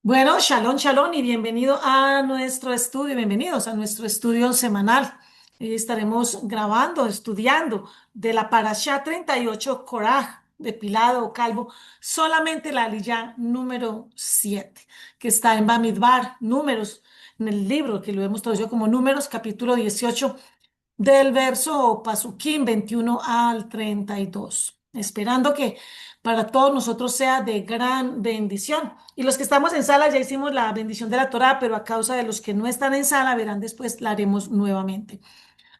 Bueno, shalom, shalom y bienvenido a nuestro estudio, bienvenidos a nuestro estudio semanal. Estaremos grabando, estudiando de la Parashá 38, Korah, depilado o calvo, solamente la aliyá número 7, que está en Bamidbar, números, en el libro que lo hemos traducido como números, capítulo 18 del verso Pasuquín 21 al 32, esperando que para todos nosotros sea de gran bendición. Y los que estamos en sala ya hicimos la bendición de la Torá, pero a causa de los que no están en sala, verán después, la haremos nuevamente.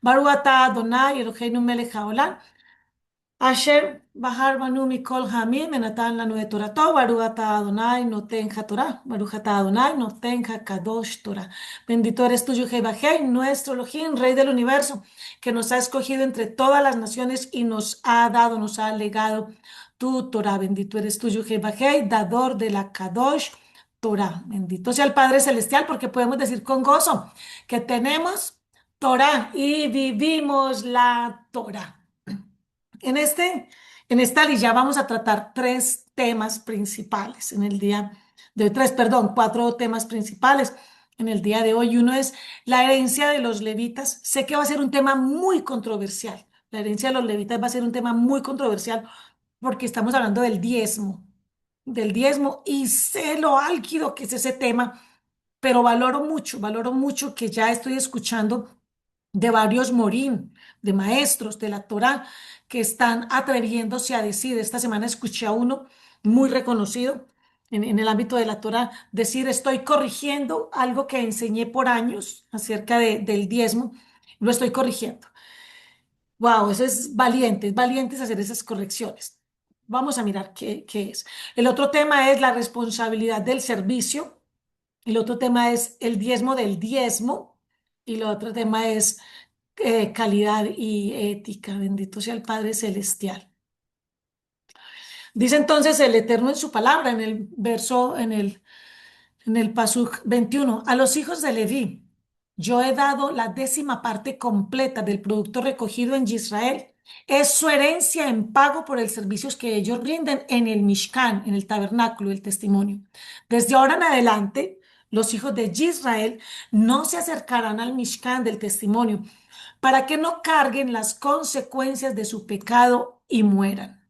Baruch atah Adonai Eloheinu melech haolam, Asher Bahar Banu Mikol Hamim Menatan Lanu de Torah Baruch atah Adonai Noten Torah, Baruch atah Adonai Noten Kadosh Torah. Bendito eres tú, Yehud Bajei, nuestro Elohim, Rey del universo, que nos ha escogido entre todas las naciones y nos ha dado, nos ha legado tu Torah. Bendito eres tú, Yehud Bajei, dador de la Kadosh Torah. Bendito sea el Padre Celestial, porque podemos decir con gozo que tenemos Torah y vivimos la Torah. En en esta lista vamos a tratar tres temas principales en el día de hoy, cuatro temas principales en el día de hoy. Uno es la herencia de los levitas. Sé que va a ser un tema muy controversial. La herencia de los levitas va a ser un tema muy controversial porque estamos hablando del diezmo y sé lo álgido que es ese tema, pero valoro mucho que ya estoy escuchando de varios morín, de maestros de la Torá, que están atreviéndose a decir, esta semana escuché a uno muy reconocido en el ámbito de la Torá, decir, estoy corrigiendo algo que enseñé por años acerca del diezmo, lo estoy corrigiendo. Wow, eso es valiente hacer esas correcciones. Vamos a mirar qué es. El otro tema es la responsabilidad del servicio. El otro tema es el diezmo del diezmo. Y el otro tema es calidad y ética. Bendito sea el Padre Celestial. Dice entonces el Eterno en su palabra, en el verso, en el Pasuk 21, a los hijos de Leví, yo he dado la décima parte completa del producto recogido en Israel. Es su herencia en pago por el servicio que ellos rinden en el Mishkan, en el tabernáculo, el testimonio. Desde ahora en adelante, los hijos de Israel no se acercarán al Mishkan del testimonio para que no carguen las consecuencias de su pecado y mueran.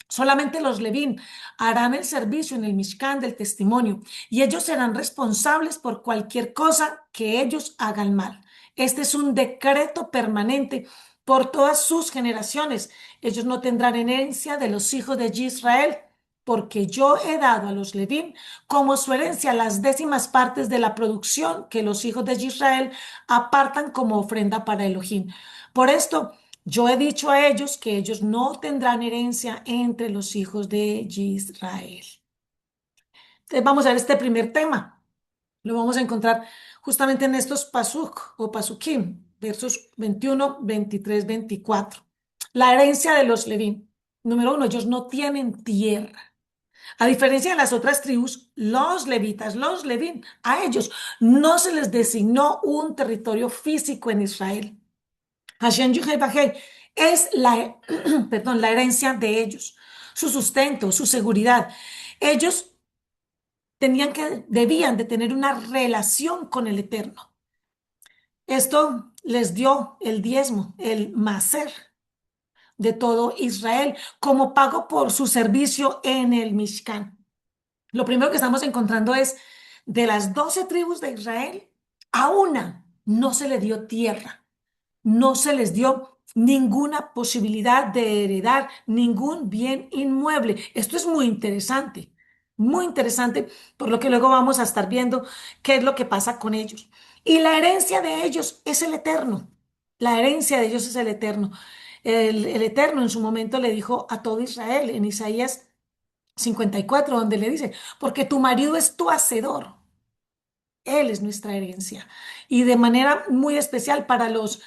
Solamente los Levín harán el servicio en el Mishkan del testimonio y ellos serán responsables por cualquier cosa que ellos hagan mal. Este es un decreto permanente por todas sus generaciones. Ellos no tendrán herencia de los hijos de Israel, porque yo he dado a los Levín como su herencia las décimas partes de la producción que los hijos de Israel apartan como ofrenda para Elohim. Por esto, yo he dicho a ellos que ellos no tendrán herencia entre los hijos de Israel. Entonces vamos a ver este primer tema. Lo vamos a encontrar justamente en estos pasuk o pasukim, versos 21, 23, 24. La herencia de los Levín. Número uno, ellos no tienen tierra. A diferencia de las otras tribus, los levitas, los levín, a ellos no se les designó un territorio físico en Israel. Hashem Yudhei es perdón, la herencia de ellos, su sustento, su seguridad. Ellos debían de tener una relación con el Eterno. Esto les dio el diezmo, el maser de todo Israel, como pago por su servicio en el Mishkan. Lo primero que estamos encontrando es de las 12 tribus de Israel, a una no se le dio tierra. No se les dio ninguna posibilidad de heredar ningún bien inmueble. Esto es muy interesante, por lo que luego vamos a estar viendo qué es lo que pasa con ellos. Y la herencia de ellos es el Eterno. La herencia de ellos es el Eterno. El Eterno en su momento le dijo a todo Israel en Isaías 54, donde le dice, porque tu marido es tu hacedor. Él es nuestra herencia. Y de manera muy especial para los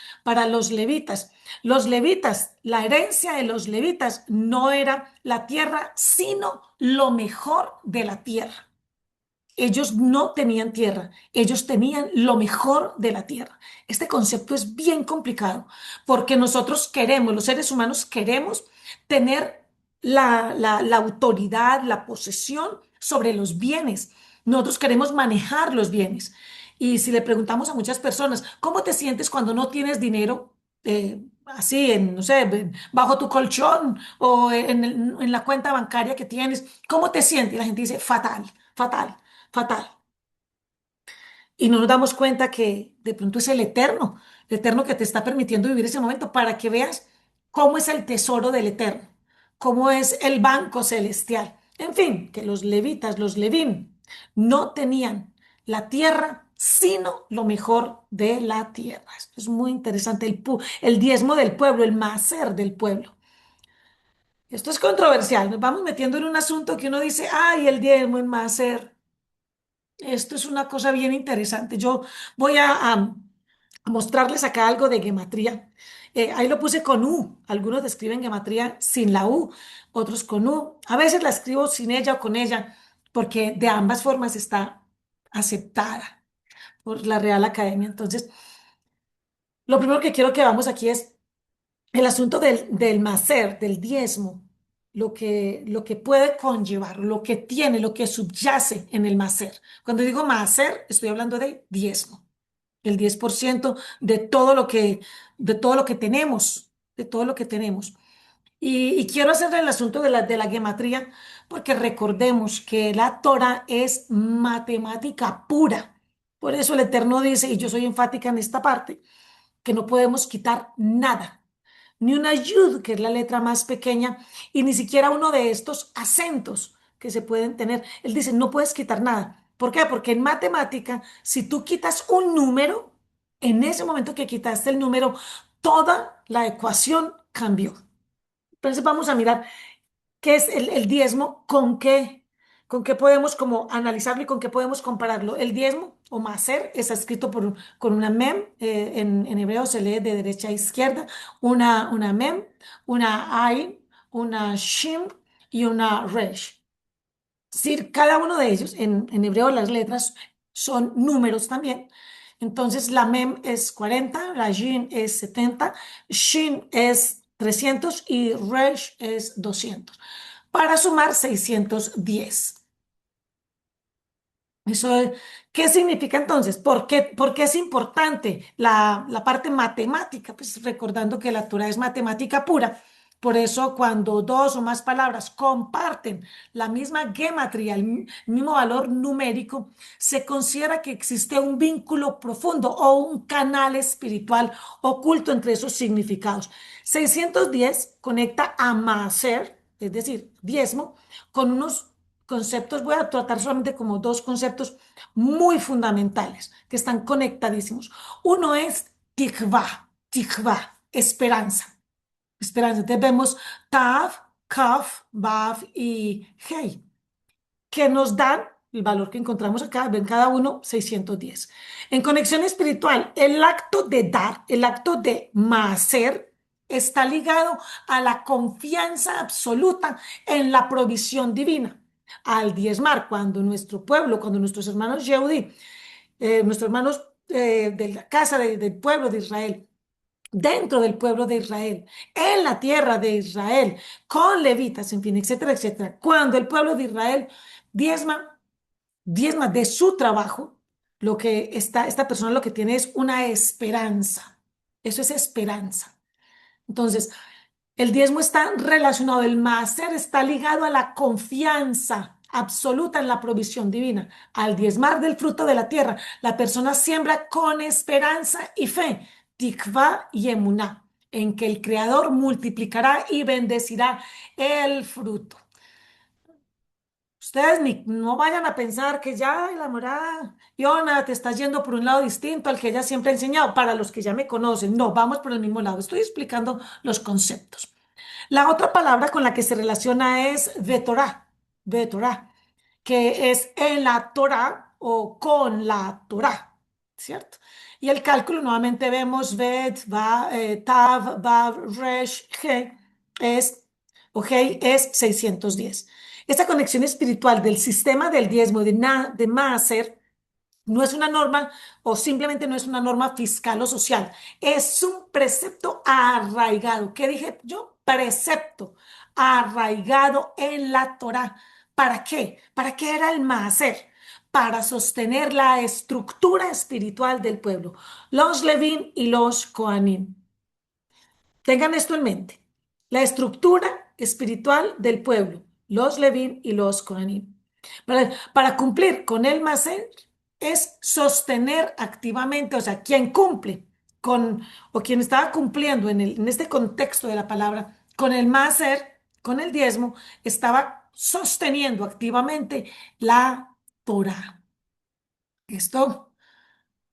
levitas. Los levitas, la herencia de los levitas no era la tierra, sino lo mejor de la tierra. Ellos no tenían tierra, ellos tenían lo mejor de la tierra. Este concepto es bien complicado porque nosotros queremos, los seres humanos queremos tener la autoridad, la posesión sobre los bienes, Nosotros queremos manejar los bienes. Y si le preguntamos a muchas personas, ¿cómo te sientes cuando no tienes dinero? Así, no sé, bajo tu colchón o en la cuenta bancaria que tienes, ¿cómo te sientes? Y la gente dice, fatal, fatal, fatal. Y no nos damos cuenta que de pronto es el eterno que te está permitiendo vivir ese momento para que veas cómo es el tesoro del eterno, cómo es el banco celestial. En fin, que los levitas, los levín, no tenían la tierra, sino lo mejor de la tierra. Esto es muy interesante, el diezmo del pueblo, el macer del pueblo. Esto es controversial, nos vamos metiendo en un asunto que uno dice, ay, el diezmo, el macer. Esto es una cosa bien interesante. Yo voy a mostrarles acá algo de gematría. Ahí lo puse con U. Algunos escriben gematría sin la U, otros con U. A veces la escribo sin ella o con ella, porque de ambas formas está aceptada por la Real Academia. Entonces, lo primero que quiero que vamos aquí es el asunto del macer, del diezmo, lo que puede conllevar, lo que tiene, lo que subyace en el macer. Cuando digo macer, estoy hablando de diezmo, el 10% de todo lo que tenemos, de todo lo que tenemos. Y quiero hacer el asunto de la gematría, porque recordemos que la Torah es matemática pura. Por eso el Eterno dice, y yo soy enfática en esta parte, que no podemos quitar nada, ni una yud, que es la letra más pequeña, y ni siquiera uno de estos acentos que se pueden tener. Él dice, no puedes quitar nada. ¿Por qué? Porque en matemática, si tú quitas un número, en ese momento que quitaste el número, toda la ecuación cambió. Entonces vamos a mirar qué es el diezmo, con qué podemos como analizarlo y con qué podemos compararlo. El diezmo o maser está escrito con una mem, en hebreo se lee de derecha a izquierda, una mem, una ain, una shin y una resh. Es decir, cada uno de ellos, en hebreo las letras son números también. Entonces la mem es 40, la shin es 70, shin es 300 y resh es 200 para sumar 610. Eso es- ¿Qué significa entonces? ¿Por qué es importante la parte matemática? Pues recordando que la Torah es matemática pura. Por eso cuando dos o más palabras comparten la misma gematría, mismo valor numérico, se considera que existe un vínculo profundo o un canal espiritual oculto entre esos significados. 610 conecta a Maser, es decir, diezmo, con unos conceptos, voy a tratar solamente como dos conceptos muy fundamentales que están conectadísimos. Uno es tikva, esperanza, esperanza. Entonces vemos tav, kaf, bav y hey, que nos dan el valor que encontramos acá, ven cada uno 610. En conexión espiritual, el acto de dar, el acto de macer, está ligado a la confianza absoluta en la provisión divina. Al diezmar, cuando nuestro pueblo, cuando nuestros hermanos Yehudi, nuestros hermanos de la casa del pueblo de Israel, dentro del pueblo de Israel, en la tierra de Israel, con levitas, en fin, etcétera, etcétera. Cuando el pueblo de Israel diezma, diezma de su trabajo, esta persona lo que tiene es una esperanza. Eso es esperanza. Entonces, el diezmo está relacionado, el máser está ligado a la confianza absoluta en la provisión divina. Al diezmar del fruto de la tierra, la persona siembra con esperanza y fe, tikva y emuná, en que el Creador multiplicará y bendecirá el fruto. Ustedes no vayan a pensar que ya la morada, Iona, te estás yendo por un lado distinto al que ella siempre ha enseñado. Para los que ya me conocen, no, vamos por el mismo lado. Estoy explicando los conceptos. La otra palabra con la que se relaciona es de Torah, que es en la Torah o con la Torah, ¿cierto? Y el cálculo nuevamente vemos Tav, Vav, Resh, He, es, o He es 610. Esta conexión espiritual del sistema del diezmo de Maaser no es una norma o simplemente no es una norma fiscal o social, es un precepto arraigado. ¿Qué dije yo? Precepto arraigado en la Torá. ¿Para qué? ¿Para qué era el maaser? para sostener la estructura espiritual del pueblo, los Levín y los Coanim. Tengan esto en mente. La estructura espiritual del pueblo, los Levín y los Coanim. Para cumplir con el Maser es sostener activamente, o sea, quien cumple con, o quien estaba cumpliendo en este contexto de la palabra, con el Maser, con el diezmo, estaba sosteniendo activamente la Torah. Esto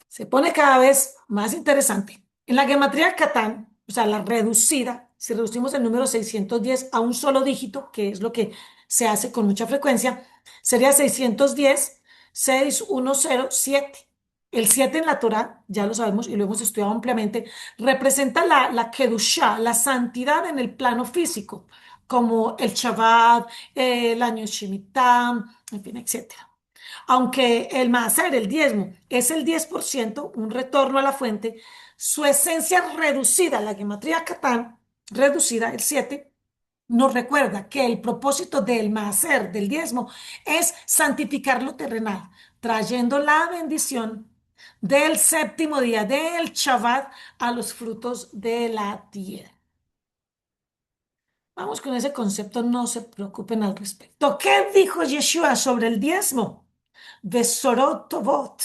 se pone cada vez más interesante. En la gematría Catán, o sea, la reducida, si reducimos el número 610 a un solo dígito, que es lo que se hace con mucha frecuencia, sería 610, 6107. El 7 en la Torah, ya lo sabemos y lo hemos estudiado ampliamente, representa la Kedushá, la santidad en el plano físico, como el Shabbat, el año Shemitah, en fin, etcétera. Aunque el maaser, el diezmo, es el 10%, un retorno a la fuente, su esencia reducida, la gematría Catán, reducida, el 7, nos recuerda que el propósito del maaser, del diezmo, es santificar lo terrenal, trayendo la bendición del séptimo día, del Shabbat, a los frutos de la tierra. Vamos con ese concepto, no se preocupen al respecto. ¿Qué dijo Yeshua sobre el diezmo? Besorot Tovot,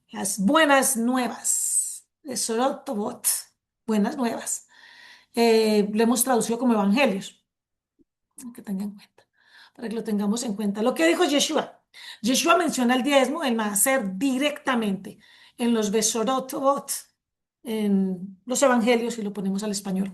las buenas nuevas. Besorot Tovot, buenas nuevas. Lo hemos traducido como evangelios, que tengan en cuenta, para que lo tengamos en cuenta. Lo que dijo Yeshua. Yeshua menciona el diezmo, el maaser, directamente en los Besorot Tovot, en los evangelios, si lo ponemos al español.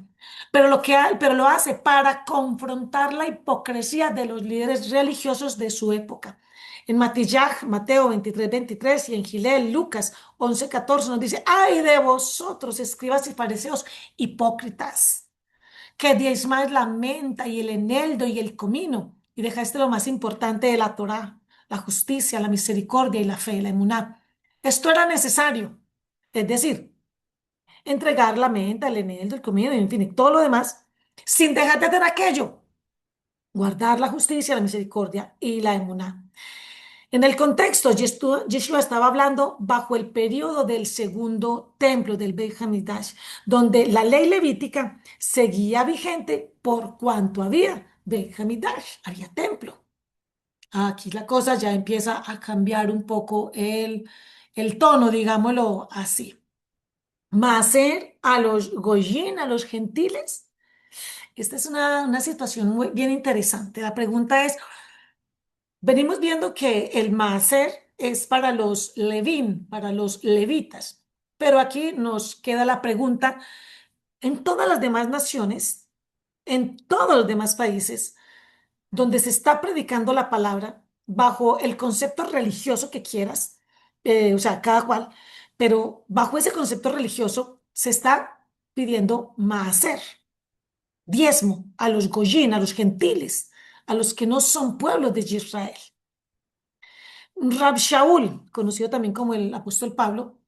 Pero lo hace para confrontar la hipocresía de los líderes religiosos de su época. En Mateo 23:23 y en Gilel, Lucas 11:14 nos dice, ay de vosotros, escribas y fariseos hipócritas, que diezmáis la menta y el eneldo y el comino y dejaste lo más importante de la Torá, la justicia, la misericordia y la fe, la emuná. Esto era necesario, es decir, entregar la menta, el eneldo, el comino, en fin, todo lo demás, sin dejar de hacer aquello, guardar la justicia, la misericordia y la emuná. En el contexto, Yeshua estaba hablando bajo el periodo del segundo templo del Beit Hamidash, donde la ley levítica seguía vigente por cuanto había Beit Hamidash, había templo. Aquí la cosa ya empieza a cambiar un poco el tono, digámoslo así. Maser a los goyín, a los gentiles. Esta es una situación muy bien interesante. La pregunta es, venimos viendo que el Maaser es para los Levín, para los levitas, pero aquí nos queda la pregunta, en todas las demás naciones, en todos los demás países, donde se está predicando la palabra bajo el concepto religioso que quieras, o sea, cada cual, pero bajo ese concepto religioso se está pidiendo Maaser, diezmo a los goyín, a los gentiles, a los que no son pueblos de Israel. Rab Shaul, conocido también como el apóstol Pablo,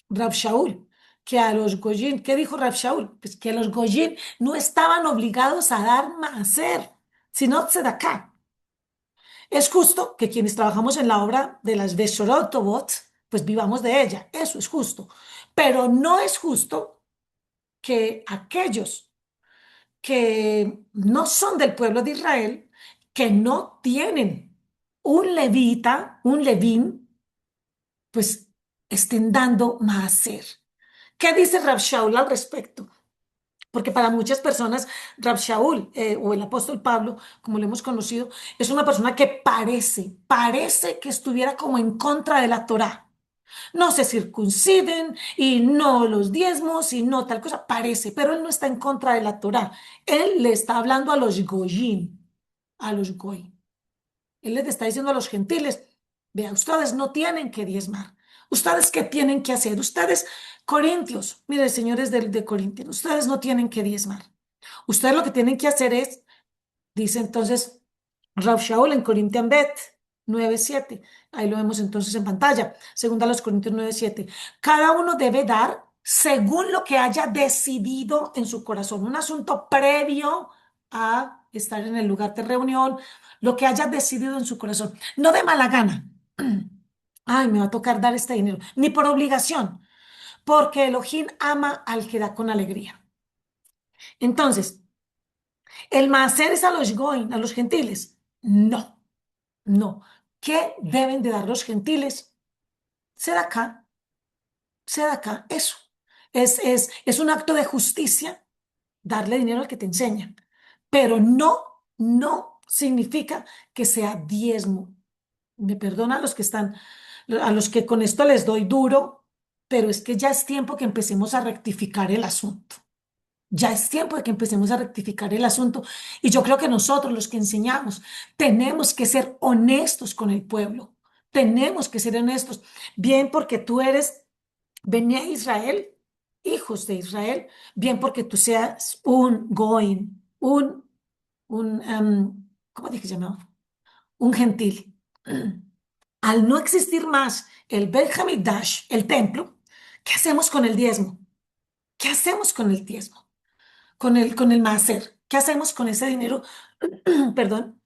Rab Shaul, que a los Goyim, ¿qué dijo Rab Shaul? Pues que los Goyim no estaban obligados a dar maaser, sino tzedaká. Es justo que quienes trabajamos en la obra de las Besorot Tovot, pues vivamos de ella, eso es justo. Pero no es justo que aquellos que no son del pueblo de Israel, que no tienen un levita, un levín, pues estén dando maaser. ¿Qué dice Rab Shaul al respecto? Porque para muchas personas, Rab Shaul o el apóstol Pablo, como lo hemos conocido, es una persona que parece que estuviera como en contra de la Torá. No se circunciden y no los diezmos y no tal cosa, parece, pero él no está en contra de la Torá. Él le está hablando a los goyim, a los goy. Él les está diciendo a los gentiles, vea, ustedes no tienen que diezmar. ¿Ustedes qué tienen que hacer? Ustedes, corintios, mire, señores de Corintios, ustedes no tienen que diezmar. Ustedes lo que tienen que hacer es, dice entonces Rav Shaul en Corintian Bet 9:7. Ahí lo vemos entonces en pantalla. Segunda a los Corintios 9:7. Cada uno debe dar según lo que haya decidido en su corazón. Un asunto previo a estar en el lugar de reunión, lo que haya decidido en su corazón. No de mala gana. Ay, me va a tocar dar este dinero, ni por obligación, porque Elohim ama al que da con alegría. Entonces, el maaser es a los goin, a los gentiles. No, no. ¿Qué deben de dar los gentiles? Acá, acá, eso. Es un acto de justicia darle dinero al que te enseña, pero no significa que sea diezmo. Me perdonan los que están, a los que con esto les doy duro, pero es que ya es tiempo que empecemos a rectificar el asunto. Ya es tiempo de que empecemos a rectificar el asunto. Y yo creo que nosotros, los que enseñamos, tenemos que ser honestos con el pueblo. Tenemos que ser honestos. Bien porque tú eres Bene Israel, hijos de Israel. Bien porque tú seas un Goin, ¿cómo dije llamado? Un gentil. Al no existir más el Bet Hamikdash, el templo, ¿qué hacemos con el diezmo? ¿Qué hacemos con el diezmo? Con el maaser. ¿Qué hacemos con ese dinero? Perdón.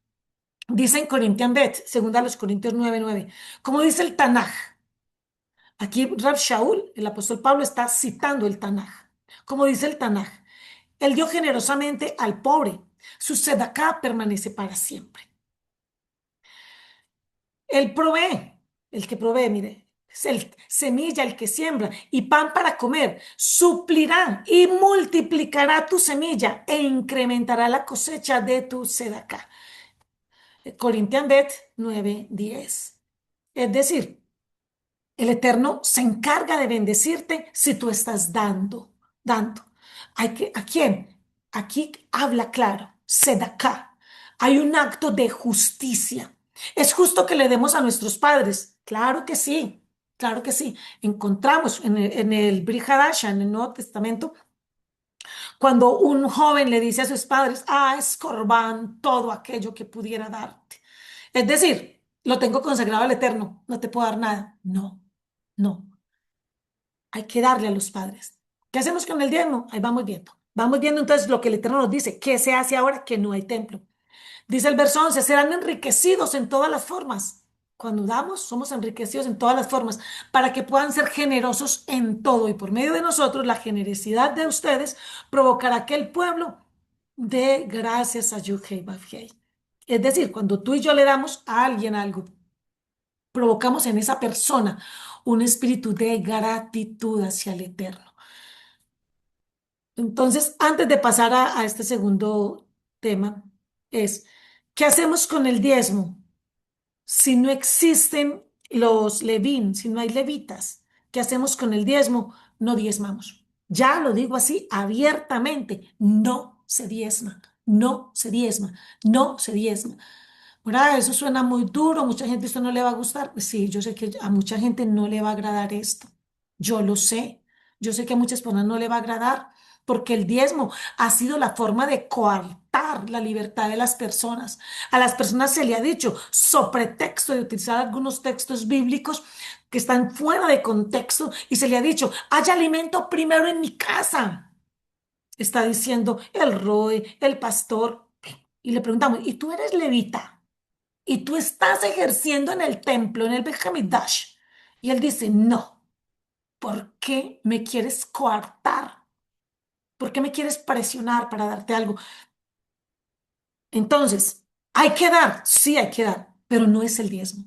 Dice en Corinthian Bet, segunda a los Corintios 9:9. Como dice el Tanaj. Aquí Rab Shaul, el apóstol Pablo, está citando el Tanaj. Como dice el Tanaj, él dio generosamente al pobre. Su sedacá permanece para siempre. Él provee, el que provee, mire, es el semilla, el que siembra y pan para comer, suplirá y multiplicará tu semilla e incrementará la cosecha de tu sedacá. Corinthians Bet 9:10. Es decir, el Eterno se encarga de bendecirte si tú estás dando. ¿A quién? Aquí habla claro, sedacá. Hay un acto de justicia. ¿Es justo que le demos a nuestros padres? Claro que sí, claro que sí. Encontramos en el Brit Hadasha, en el Nuevo Testamento, cuando un joven le dice a sus padres, es corbán todo aquello que pudiera darte. Es decir, lo tengo consagrado al Eterno, no te puedo dar nada. No, no, hay que darle a los padres. ¿Qué hacemos con el diezmo? Ahí vamos viendo. Vamos viendo entonces lo que el Eterno nos dice. ¿Qué se hace ahora que no hay templo? Dice el verso 11, serán enriquecidos en todas las formas. Cuando damos, somos enriquecidos en todas las formas para que puedan ser generosos en todo. Y por medio de nosotros, la generosidad de ustedes provocará que el pueblo dé gracias a Yud-Heh Vav-Heh. Es decir, cuando tú y yo le damos a alguien algo, provocamos en esa persona un espíritu de gratitud hacia el Eterno. Entonces, antes de pasar a este segundo tema, es, ¿qué hacemos con el diezmo? Si no existen los levín, si no hay levitas, ¿qué hacemos con el diezmo? No diezmamos. Ya lo digo así abiertamente, no se diezma, no se diezma, no se diezma. Ahora, eso suena muy duro, mucha gente esto no le va a gustar. Pues sí, yo sé que a mucha gente no le va a agradar esto. Yo lo sé. Yo sé que a muchas personas no le va a agradar porque el diezmo ha sido la forma de coartar la libertad de las personas. A las personas se le ha dicho, so pretexto de utilizar algunos textos bíblicos que están fuera de contexto, y se le ha dicho, haya alimento primero en mi casa. Está diciendo el roe, el pastor. Y le preguntamos, ¿y tú eres levita? Y tú estás ejerciendo en el templo, en el Bet Hamikdash. Y él dice, no, ¿por qué me quieres coartar? ¿Por qué me quieres presionar para darte algo? Entonces, hay que dar, sí hay que dar, pero no es el diezmo.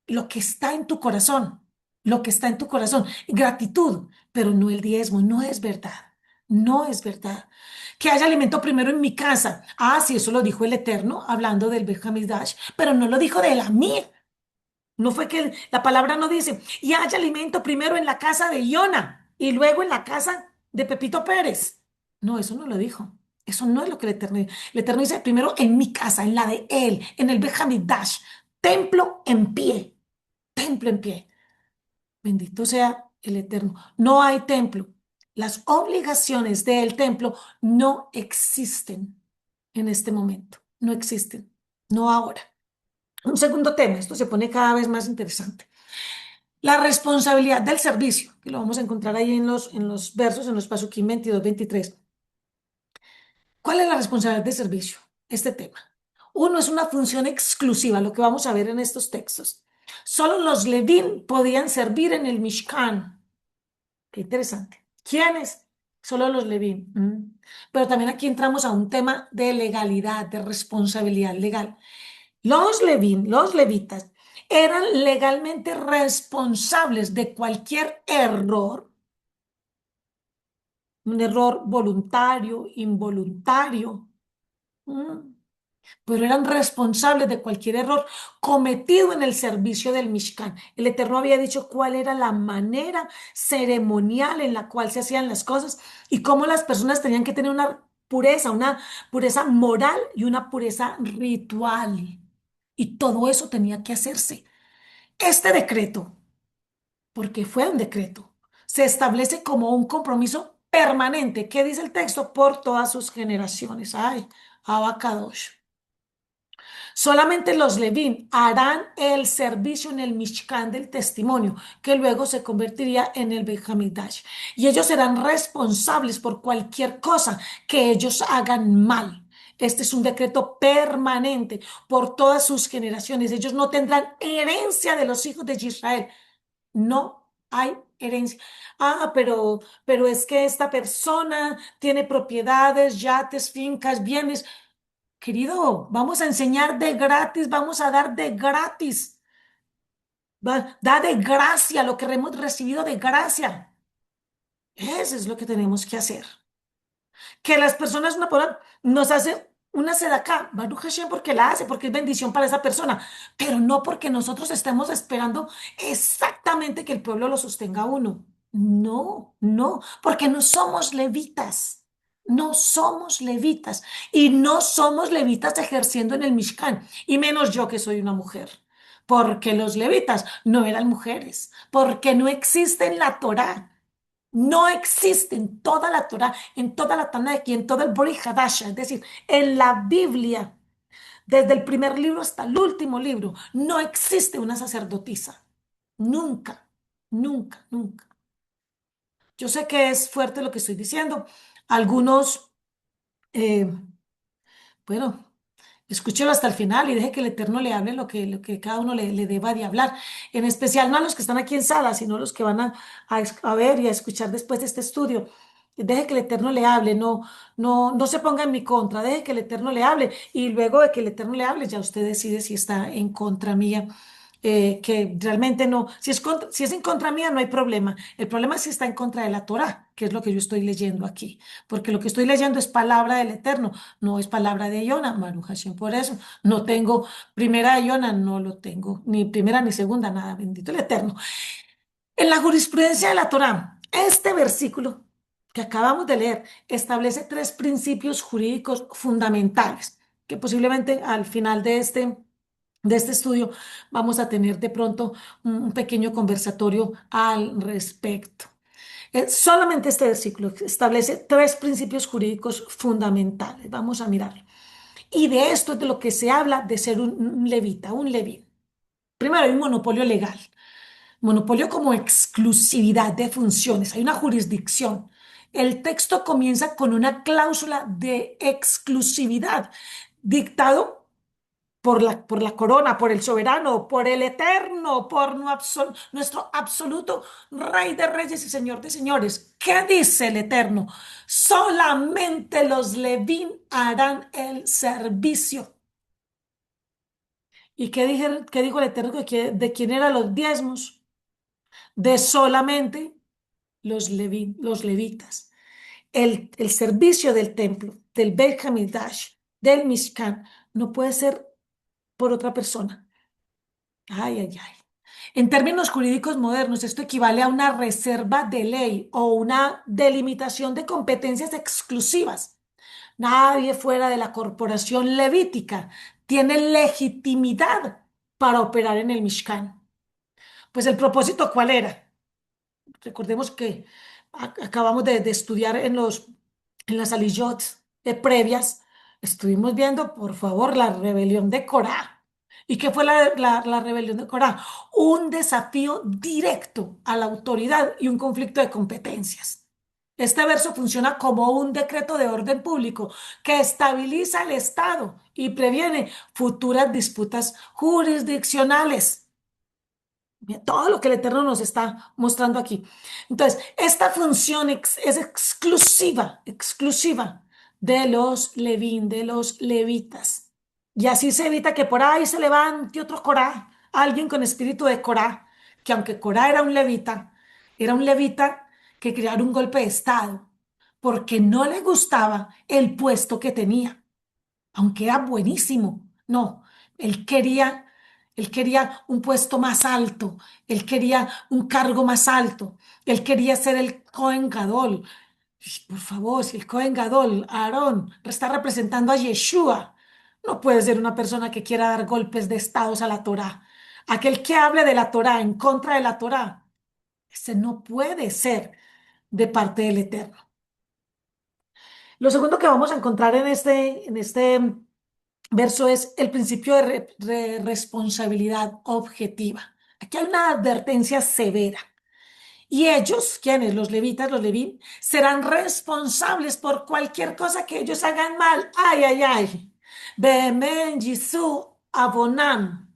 Lo que está en tu corazón, lo que está en tu corazón, gratitud, pero no el diezmo, no es verdad. No es verdad. Que haya alimento primero en mi casa. Sí, eso lo dijo el Eterno, hablando del Bet Hamikdash, pero no lo dijo de la mía. No fue que la palabra no dice, y haya alimento primero en la casa de Iona y luego en la casa de Pepito Pérez. No, eso no lo dijo. Eso no es lo que el Eterno dice primero en mi casa, en la de él, en el Bet Hamikdash, templo en pie, templo en pie. Bendito sea el Eterno. No hay templo. Las obligaciones del templo no existen en este momento. No existen. No ahora. Un segundo tema, esto se pone cada vez más interesante. La responsabilidad del servicio, que lo vamos a encontrar ahí en los versos, en los Pasuquín 22-23. ¿Cuál es la responsabilidad del servicio? Este tema. Uno es una función exclusiva, lo que vamos a ver en estos textos. Solo los Levín podían servir en el Mishkan. Qué interesante. ¿Quiénes? Solo los Levín. Pero también aquí entramos a un tema de legalidad, de responsabilidad legal. Los Levín, los levitas, eran legalmente responsables de cualquier error, un error voluntario, involuntario, ¿m? Pero eran responsables de cualquier error cometido en el servicio del Mishkan. El Eterno había dicho cuál era la manera ceremonial en la cual se hacían las cosas y cómo las personas tenían que tener una pureza moral y una pureza ritual. Y todo eso tenía que hacerse. Este decreto, porque fue un decreto, se establece como un compromiso permanente. ¿Qué dice el texto? Por todas sus generaciones. Ay, Abacadosh. Solamente los Levín harán el servicio en el Mishkan del testimonio, que luego se convertiría en el Beit Hamikdash. Y ellos serán responsables por cualquier cosa que ellos hagan mal. Este es un decreto permanente por todas sus generaciones. Ellos no tendrán herencia de los hijos de Israel. No hay herencia. Pero es que esta persona tiene propiedades, yates, fincas, bienes. Querido, vamos a enseñar de gratis, vamos a dar de gratis. Da de gracia lo que hemos recibido de gracia. Eso es lo que tenemos que hacer. Que las personas no puedan, nos hace una sedacá, Baruch Hashem porque la hace, porque es bendición para esa persona, pero no porque nosotros estemos esperando exactamente que el pueblo lo sostenga a uno. No, no, porque no somos levitas. No somos levitas y no somos levitas ejerciendo en el Mishkan, y menos yo que soy una mujer, porque los levitas no eran mujeres, porque no existe en la Torá. No existe en toda la Torá, en toda la Tanakh y en todo el Brit Hadasha, es decir, en la Biblia, desde el primer libro hasta el último libro, no existe una sacerdotisa. Nunca, nunca, nunca. Yo sé que es fuerte lo que estoy diciendo. Algunos, eh, bueno, escúchelo hasta el final y deje que el Eterno le hable lo que cada uno le deba de hablar. En especial no a los que están aquí en sala, sino a los que van a ver y a escuchar después de este estudio. Deje que el Eterno le hable, no, no, no se ponga en mi contra, deje que el Eterno le hable y luego de que el Eterno le hable, ya usted decide si está en contra mía, que realmente no, si es en contra mía no hay problema, el problema es si está en contra de la Torá, que es lo que yo estoy leyendo aquí, porque lo que estoy leyendo es palabra del Eterno, no es palabra de Yona, Baruch Hashem, por eso no tengo primera de Yona, no lo tengo, ni primera ni segunda, nada, bendito el Eterno. En la jurisprudencia de la Torá, este versículo que acabamos de leer establece tres principios jurídicos fundamentales que posiblemente al final de este estudio vamos a tener de pronto un pequeño conversatorio al respecto. Solamente este versículo establece tres principios jurídicos fundamentales. Vamos a mirarlo. Y de esto es de lo que se habla de ser un levita, un levín. Primero, hay un monopolio legal. Monopolio como exclusividad de funciones. Hay una jurisdicción. El texto comienza con una cláusula de exclusividad dictado por la corona, por el soberano, por el eterno, por nuestro absoluto Rey de Reyes y Señor de Señores. ¿Qué dice el eterno? Solamente los Levín harán el servicio. ¿Y qué dijo el eterno de quién eran los diezmos? De solamente los levitas. El servicio del templo, del Beit Hamidash, del Mishkan, no puede ser por otra persona. Ay, ay, ay. En términos jurídicos modernos, esto equivale a una reserva de ley o una delimitación de competencias exclusivas. Nadie fuera de la corporación levítica tiene legitimidad para operar en el Mishkan. Pues el propósito, ¿cuál era? Recordemos que acabamos de estudiar en las aliyot previas, estuvimos viendo, por favor, la rebelión de Corá. ¿Y qué fue la rebelión de Corá? Un desafío directo a la autoridad y un conflicto de competencias. Este verso funciona como un decreto de orden público que estabiliza el Estado y previene futuras disputas jurisdiccionales. Mira, todo lo que el Eterno nos está mostrando aquí. Entonces, esta función es exclusiva, exclusiva de los levín, de los levitas. Y así se evita que por ahí se levante otro Corá, alguien con espíritu de Corá, que aunque Corá era un levita que creara un golpe de estado, porque no le gustaba el puesto que tenía aunque era buenísimo. No, él quería, él quería un puesto más alto, él quería un cargo más alto, él quería ser el Cohen Gadol. Y, por favor, si el Cohen Gadol, Aarón, está representando a Yeshua, no puede ser una persona que quiera dar golpes de estados a la Torá. Aquel que hable de la Torá en contra de la Torá, ese no puede ser de parte del Eterno. Lo segundo que vamos a encontrar en este verso es el principio de responsabilidad objetiva. Aquí hay una advertencia severa. Y ellos, quienes, los levitas, los levín, serán responsables por cualquier cosa que ellos hagan mal. Ay, ay, ay. Bemen Yisú Abonam.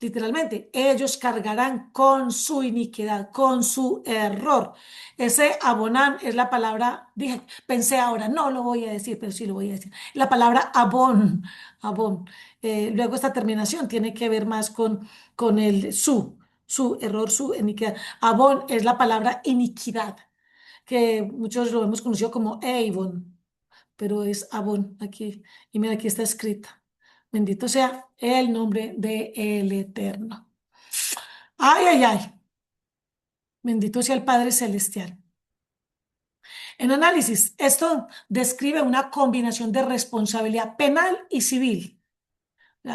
Literalmente, ellos cargarán con su iniquidad, con su error. Ese abonam es la palabra, dije, pensé ahora, no lo voy a decir, pero sí lo voy a decir. La palabra abón, abón. Luego esta terminación tiene que ver más con el su error, su iniquidad. Abón es la palabra iniquidad, que muchos lo hemos conocido como Eivon, pero es abón aquí. Y mira, aquí está escrita. Bendito sea el nombre de el Eterno. Ay, ay, ay. Bendito sea el Padre Celestial. En análisis, esto describe una combinación de responsabilidad penal y civil.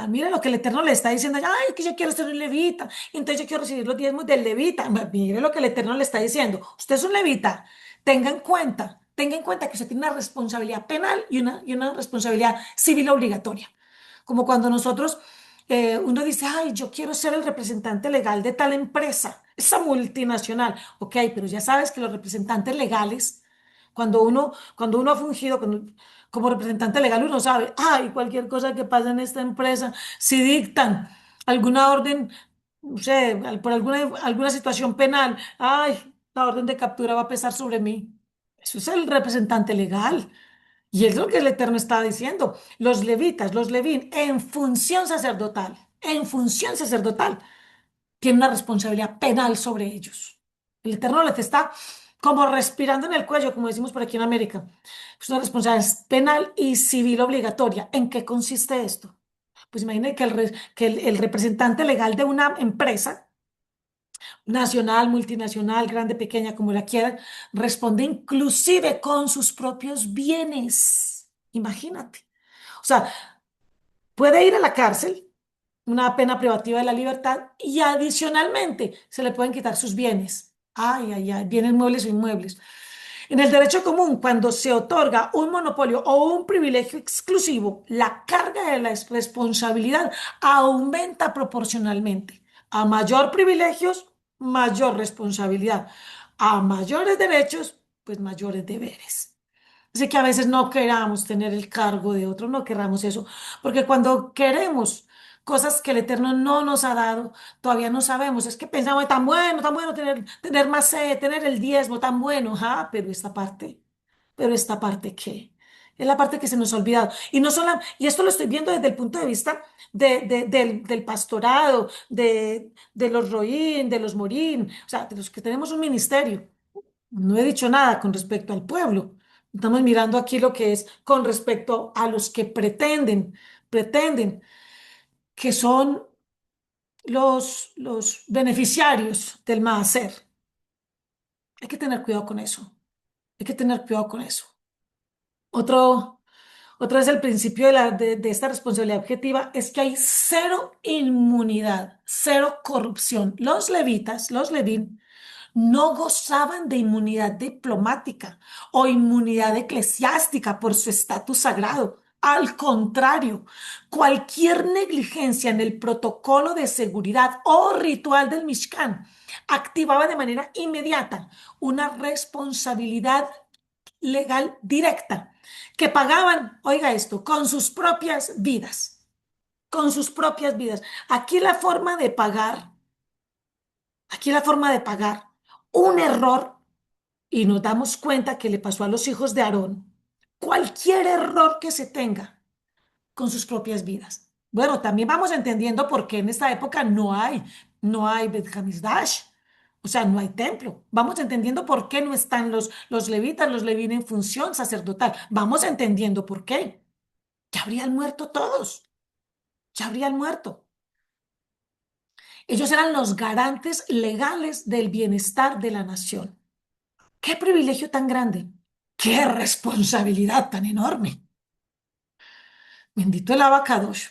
Mira lo que el Eterno le está diciendo. Ay, es que yo quiero ser un levita. Entonces yo quiero recibir los diezmos del levita. Mire lo que el Eterno le está diciendo. Usted es un levita. Tenga en cuenta que usted tiene una responsabilidad penal y una responsabilidad civil obligatoria. Como cuando nosotros, uno dice, ay, yo quiero ser el representante legal de tal empresa, esa multinacional. Ok, pero ya sabes que los representantes legales, cuando uno ha fungido como representante legal, uno sabe, ay, cualquier cosa que pase en esta empresa, si dictan alguna orden, no sé, por alguna situación penal, ay, la orden de captura va a pesar sobre mí. Eso es el representante legal. Y es lo que el Eterno está diciendo. Los levitas, los levín, en función sacerdotal, tienen una responsabilidad penal sobre ellos. El Eterno les está como respirando en el cuello, como decimos por aquí en América. Es una responsabilidad penal y civil obligatoria. ¿En qué consiste esto? Pues imaginen que el representante legal de una empresa, nacional, multinacional, grande, pequeña, como la quieran, responde inclusive con sus propios bienes. Imagínate. O sea, puede ir a la cárcel, una pena privativa de la libertad, y adicionalmente se le pueden quitar sus bienes. Ay, ay, ay, bienes muebles o inmuebles. En el derecho común, cuando se otorga un monopolio o un privilegio exclusivo, la carga de la responsabilidad aumenta proporcionalmente. A mayor privilegios, mayor responsabilidad. A mayores derechos, pues mayores deberes. Así que a veces no queramos tener el cargo de otro, no queramos eso, porque cuando queremos cosas que el Eterno no nos ha dado, todavía no sabemos. Es que pensamos, tan bueno tener más sed, tener el diezmo, tan bueno, pero esta parte ¿qué? Es la parte que se nos ha olvidado. Y no solo, y esto lo estoy viendo desde el punto de vista del pastorado, de los roín, de los morín, o sea, de los que tenemos un ministerio. No he dicho nada con respecto al pueblo. Estamos mirando aquí lo que es con respecto a los que pretenden que son los beneficiarios del maaser. Hay que tener cuidado con eso. Hay que tener cuidado con eso. Otro, Otro es el principio de esta responsabilidad objetiva, es que hay cero inmunidad, cero corrupción. Los levitas, los levín, no gozaban de inmunidad diplomática o inmunidad eclesiástica por su estatus sagrado. Al contrario, cualquier negligencia en el protocolo de seguridad o ritual del Mishkan activaba de manera inmediata una responsabilidad legal directa que pagaban, oiga esto, con sus propias vidas, con sus propias vidas. Aquí la forma de pagar. Aquí la forma de pagar un error y nos damos cuenta que le pasó a los hijos de Aarón. Cualquier error que se tenga con sus propias vidas. Bueno, también vamos entendiendo por qué en esta época no hay Bet Hamikdash, o sea, no hay templo. Vamos entendiendo por qué no están los levitas, los levín en función sacerdotal. Vamos entendiendo por qué. Ya habrían muerto todos, ya habrían muerto. Ellos eran los garantes legales del bienestar de la nación. Qué privilegio tan grande, qué responsabilidad tan enorme. Bendito el abacadosh.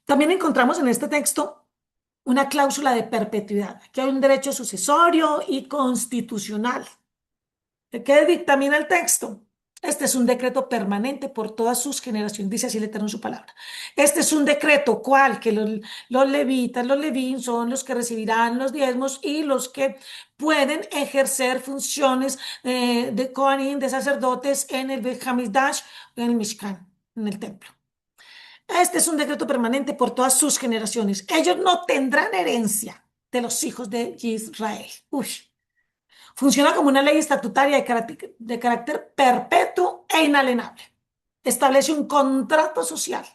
También encontramos en este texto una cláusula de perpetuidad. Aquí hay un derecho sucesorio y constitucional. ¿Qué dictamina el texto? Este es un decreto permanente por todas sus generaciones, dice así el Eterno en su palabra. Este es un decreto, ¿cuál? Que los levitas, los levín son los que recibirán los diezmos y los que pueden ejercer funciones de Kohanim, de sacerdotes en el Beit Hamikdash, en el Mishkan, en el templo. Este es un decreto permanente por todas sus generaciones. Ellos no tendrán herencia de los hijos de Israel. Uy. Funciona como una ley estatutaria de carácter perpetuo e inalienable. Establece un contrato social.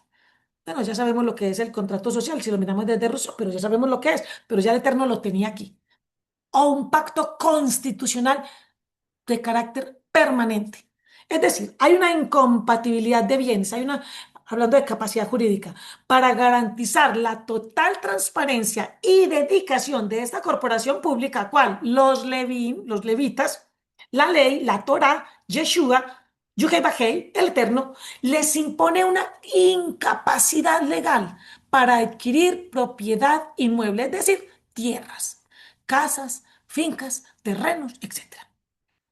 Bueno, ya sabemos lo que es el contrato social, si lo miramos desde Rousseau, pero ya sabemos lo que es, pero ya el Eterno lo tenía aquí. O un pacto constitucional de carácter permanente. Es decir, hay una incompatibilidad de bienes, hablando de capacidad jurídica, para garantizar la total transparencia y dedicación de esta corporación pública, ¿cuál? Los levín, los levitas, la ley, la Torah, Yeshua, Yuhei Bajei, el Eterno, les impone una incapacidad legal para adquirir propiedad inmueble, es decir, tierras, casas, fincas, terrenos, etc.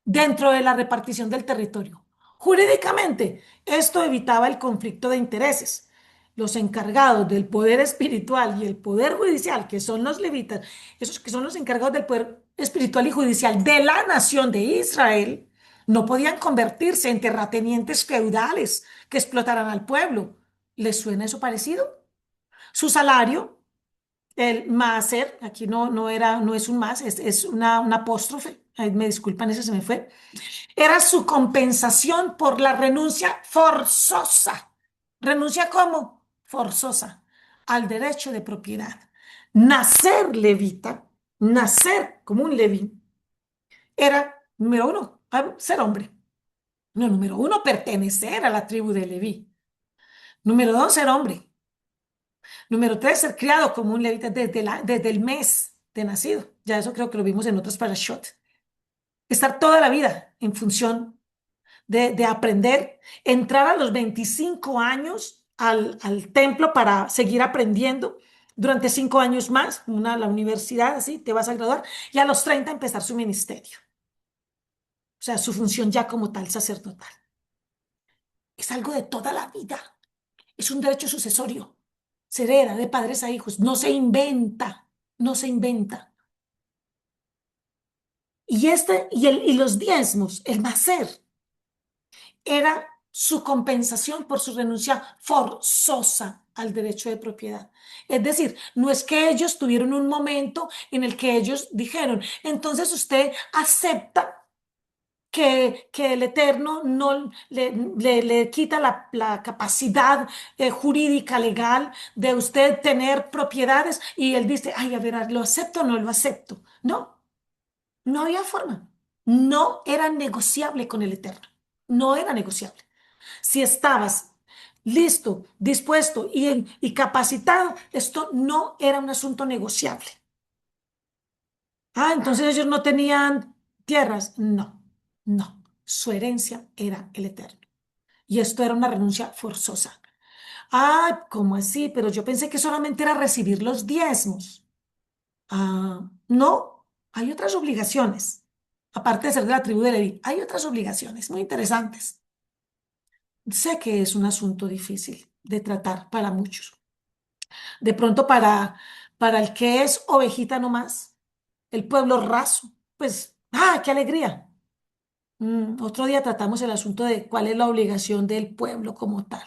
dentro de la repartición del territorio. Jurídicamente, esto evitaba el conflicto de intereses. Los encargados del poder espiritual y el poder judicial, que son los levitas, esos que son los encargados del poder espiritual y judicial de la nación de Israel, no podían convertirse en terratenientes feudales que explotaran al pueblo. ¿Les suena eso parecido? Su salario, el máser, aquí no es un más, es una apóstrofe, ay, me disculpan, ese se me fue, era su compensación por la renuncia forzosa. ¿Renuncia cómo? Forzosa al derecho de propiedad. Nacer levita, nacer como un leví, era, número uno, ser hombre. No, número uno, pertenecer a la tribu de Leví. Número dos, ser hombre. Número tres, ser criado como un levita desde el mes de nacido. Ya eso creo que lo vimos en otras parashot. Estar toda la vida en función de aprender, entrar a los 25 años al templo para seguir aprendiendo, durante 5 años más, la universidad, así, te vas a graduar, y a los 30 empezar su ministerio, o sea, su función ya como tal sacerdotal. Es algo de toda la vida, es un derecho sucesorio, se hereda de padres a hijos, no se inventa, no se inventa. Y los diezmos, el nacer, era su compensación por su renuncia forzosa al derecho de propiedad. Es decir, no es que ellos tuvieron un momento en el que ellos dijeron, entonces usted acepta que el Eterno no le quita la capacidad jurídica, legal, de usted tener propiedades y él dice, ay, a ver, ¿lo acepto o no lo acepto? No, no había forma. No era negociable con el Eterno. No era negociable. Si estabas listo, dispuesto y capacitado, esto no era un asunto negociable. Ah, entonces ellos no tenían tierras. No, no. Su herencia era el Eterno. Y esto era una renuncia forzosa. Ah, ¿cómo así? Pero yo pensé que solamente era recibir los diezmos. Ah, no, hay otras obligaciones. Aparte de ser de la tribu de Leví, hay otras obligaciones muy interesantes. Sé que es un asunto difícil de tratar para muchos. De pronto para el que es ovejita nomás, el pueblo raso, pues, ¡ah, qué alegría! Otro día tratamos el asunto de cuál es la obligación del pueblo como tal.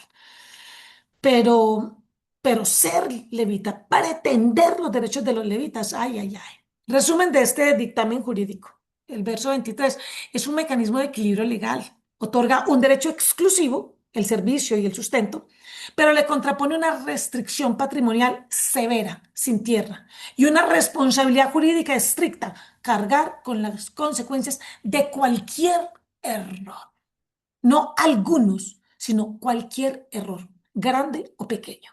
Pero pero ser levita, pretender los derechos de los levitas, ay, ay, ay. Resumen de este dictamen jurídico. El verso 23 es un mecanismo de equilibrio legal. Otorga un derecho exclusivo, el servicio y el sustento, pero le contrapone una restricción patrimonial severa, sin tierra, y una responsabilidad jurídica estricta, cargar con las consecuencias de cualquier error. No algunos, sino cualquier error, grande o pequeño.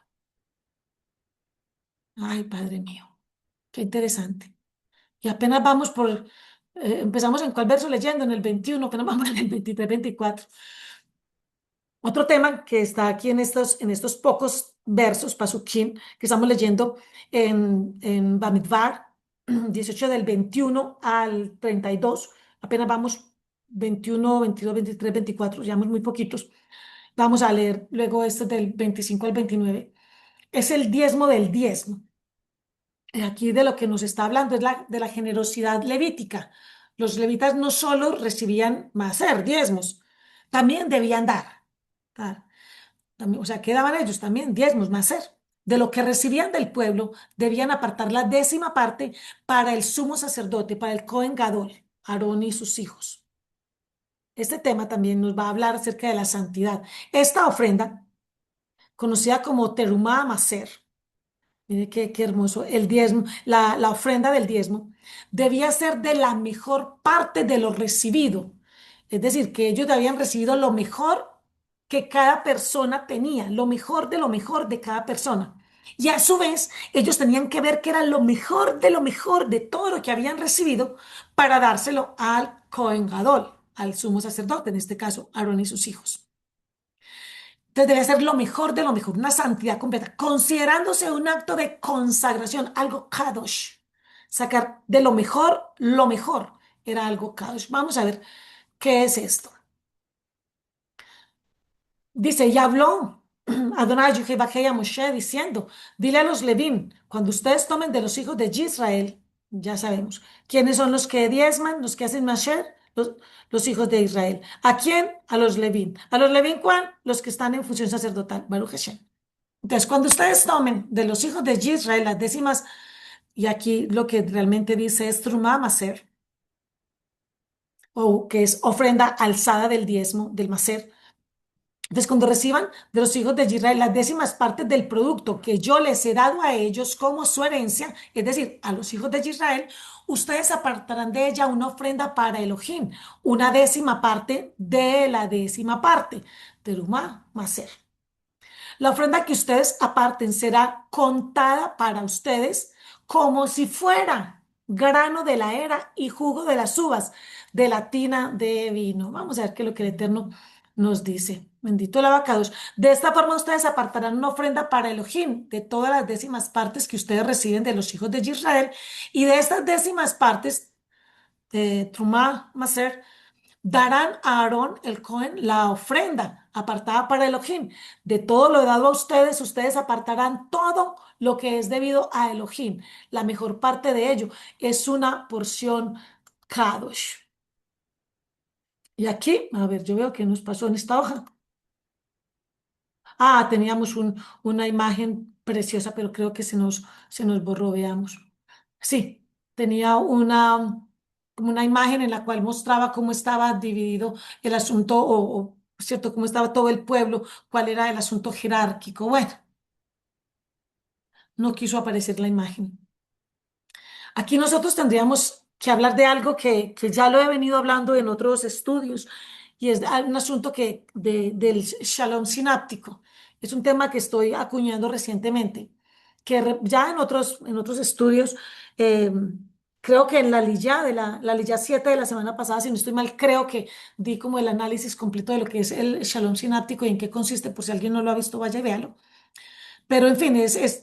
Ay, Padre mío, qué interesante. Y apenas vamos empezamos en cuál verso leyendo, en el 21, apenas vamos en el 23, 24. Otro tema que está aquí en estos pocos versos, Pasukim, que estamos leyendo en Bamidbar, 18 del 21 al 32, apenas vamos 21, 22, 23, 24, llevamos muy poquitos. Vamos a leer luego este del 25 al 29. Es el diezmo del diezmo. Aquí de lo que nos está hablando es de la generosidad levítica. Los levitas no solo recibían macer, diezmos, también debían dar. O sea, ¿qué daban ellos? También diezmos, macer. De lo que recibían del pueblo, debían apartar la décima parte para el sumo sacerdote, para el Cohen Gadol, Aarón y sus hijos. Este tema también nos va a hablar acerca de la santidad. Esta ofrenda, conocida como terumá macer, mire qué hermoso. El diezmo, la ofrenda del diezmo debía ser de la mejor parte de lo recibido. Es decir, que ellos habían recibido lo mejor que cada persona tenía, lo mejor de cada persona. Y a su vez, ellos tenían que ver que era lo mejor de todo lo que habían recibido para dárselo al Cohen Gadol, al sumo sacerdote, en este caso, Aarón y sus hijos. Entonces debe ser lo mejor de lo mejor, una santidad completa, considerándose un acto de consagración, algo kadosh. Sacar de lo mejor era algo kadosh. Vamos a ver qué es esto. Dice, y habló Adonai Yehová a Moshe diciendo, dile a los Levín, cuando ustedes tomen de los hijos de Israel, ya sabemos, ¿quiénes son los que diezman, los que hacen masher? Los hijos de Israel. ¿A quién? A los Levín. ¿A los Levín cuál? Los que están en función sacerdotal, Baruch Hashem. Entonces, cuando ustedes tomen de los hijos de Israel las décimas, y aquí lo que realmente dice es Trumá Maser, o que es ofrenda alzada del diezmo, del Maser. Entonces, cuando reciban de los hijos de Israel las décimas partes del producto que yo les he dado a ellos como su herencia, es decir, a los hijos de Israel, ustedes apartarán de ella una ofrenda para Elohim, una décima parte de la décima parte, Terumá Maser. La ofrenda que ustedes aparten será contada para ustedes como si fuera grano de la era y jugo de las uvas de la tina de vino. Vamos a ver qué es lo que el Eterno nos dice. Bendito el abacados. De esta forma ustedes apartarán una ofrenda para Elohim de todas las décimas partes que ustedes reciben de los hijos de Israel y de estas décimas partes de Trumá, Maser, darán a Aarón el Cohen la ofrenda apartada para Elohim. De todo lo dado a ustedes, ustedes apartarán todo lo que es debido a Elohim. La mejor parte de ello es una porción Kadosh. Y aquí, a ver, yo veo que nos pasó en esta hoja. Ah, teníamos una imagen preciosa, pero creo que se nos borró, veamos. Sí, tenía como una imagen en la cual mostraba cómo estaba dividido el asunto ¿cierto? Cómo estaba todo el pueblo, cuál era el asunto jerárquico. Bueno, no quiso aparecer la imagen. Aquí nosotros tendríamos que hablar de algo que ya lo he venido hablando en otros estudios y es un asunto del shalom sináptico. Es un tema que estoy acuñando recientemente, que ya en otros estudios, eh, creo que en la Lilla 7 de la semana pasada, si no estoy mal, creo que di como el análisis completo de lo que es el shalom sináptico y en qué consiste, por si alguien no lo ha visto, vaya y véalo. Pero en fin,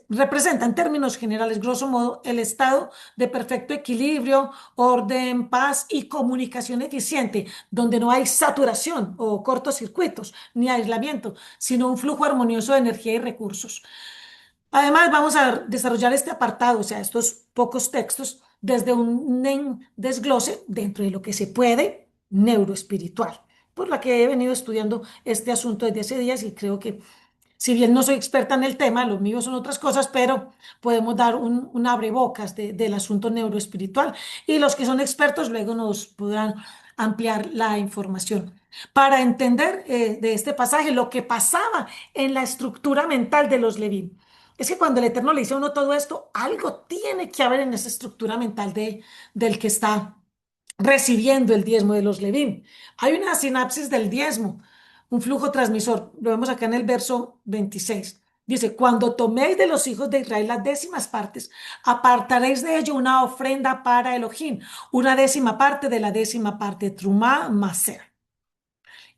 representa en términos generales, grosso modo, el estado de perfecto equilibrio, orden, paz y comunicación eficiente, donde no hay saturación o cortocircuitos ni aislamiento, sino un flujo armonioso de energía y recursos. Además, vamos a desarrollar este apartado, o sea, estos pocos textos, desde un desglose dentro de lo que se puede neuroespiritual, por la que he venido estudiando este asunto desde hace días y creo que Si bien no soy experta en el tema, los míos son otras cosas, pero podemos dar un abrebocas del asunto neuroespiritual y los que son expertos luego nos podrán ampliar la información. Para entender de este pasaje lo que pasaba en la estructura mental de los Levín. Es que cuando el Eterno le dice a uno todo esto, algo tiene que haber en esa estructura mental del que está recibiendo el diezmo de los Levín. Hay una sinapsis del diezmo, un flujo transmisor. Lo vemos acá en el verso 26. Dice, cuando toméis de los hijos de Israel las décimas partes, apartaréis de ello una ofrenda para Elohim, una décima parte de la décima parte, Trumá Maser.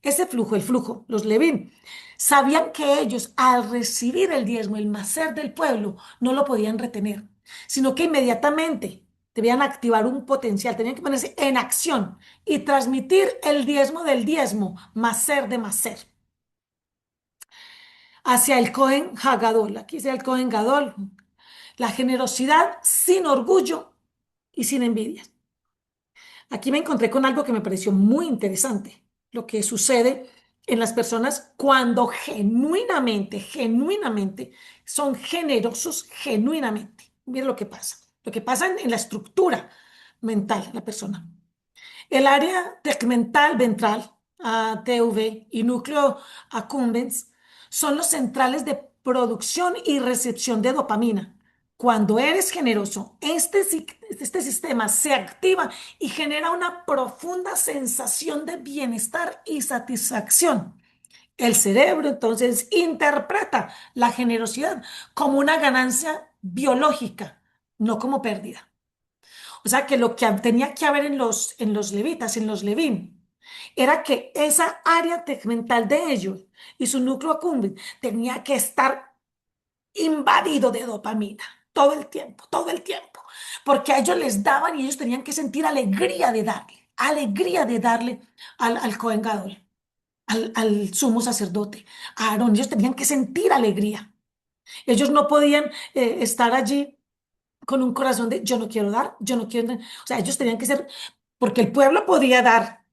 Ese flujo, el flujo, los Levín, sabían que ellos al recibir el diezmo, el Maser del pueblo, no lo podían retener, sino que inmediatamente debían activar un potencial, tenían que ponerse en acción y transmitir el diezmo del diezmo, Maser de Maser, hacia el Cohen Hagadol. Aquí dice el Cohen Gadol, la generosidad sin orgullo y sin envidia. Aquí me encontré con algo que me pareció muy interesante, lo que sucede en las personas cuando genuinamente son generosos, genuinamente. Mira lo que pasa en la estructura mental de la persona. El área tegmental ventral, ATV, y núcleo accumbens son los centrales de producción y recepción de dopamina. Cuando eres generoso, este sistema se activa y genera una profunda sensación de bienestar y satisfacción. El cerebro entonces interpreta la generosidad como una ganancia biológica, no como pérdida. O sea que lo que tenía que haber en los levitas, en los levín, era que esa área tegmental de ellos y su núcleo accumbens tenía que estar invadido de dopamina todo el tiempo, porque a ellos les daban y ellos tenían que sentir alegría de darle al Cohen Gadol, al sumo sacerdote, a Aarón. Ellos tenían que sentir alegría. Ellos no podían estar allí con un corazón de yo no quiero dar, yo no quiero. O sea, ellos tenían que ser, porque el pueblo podía dar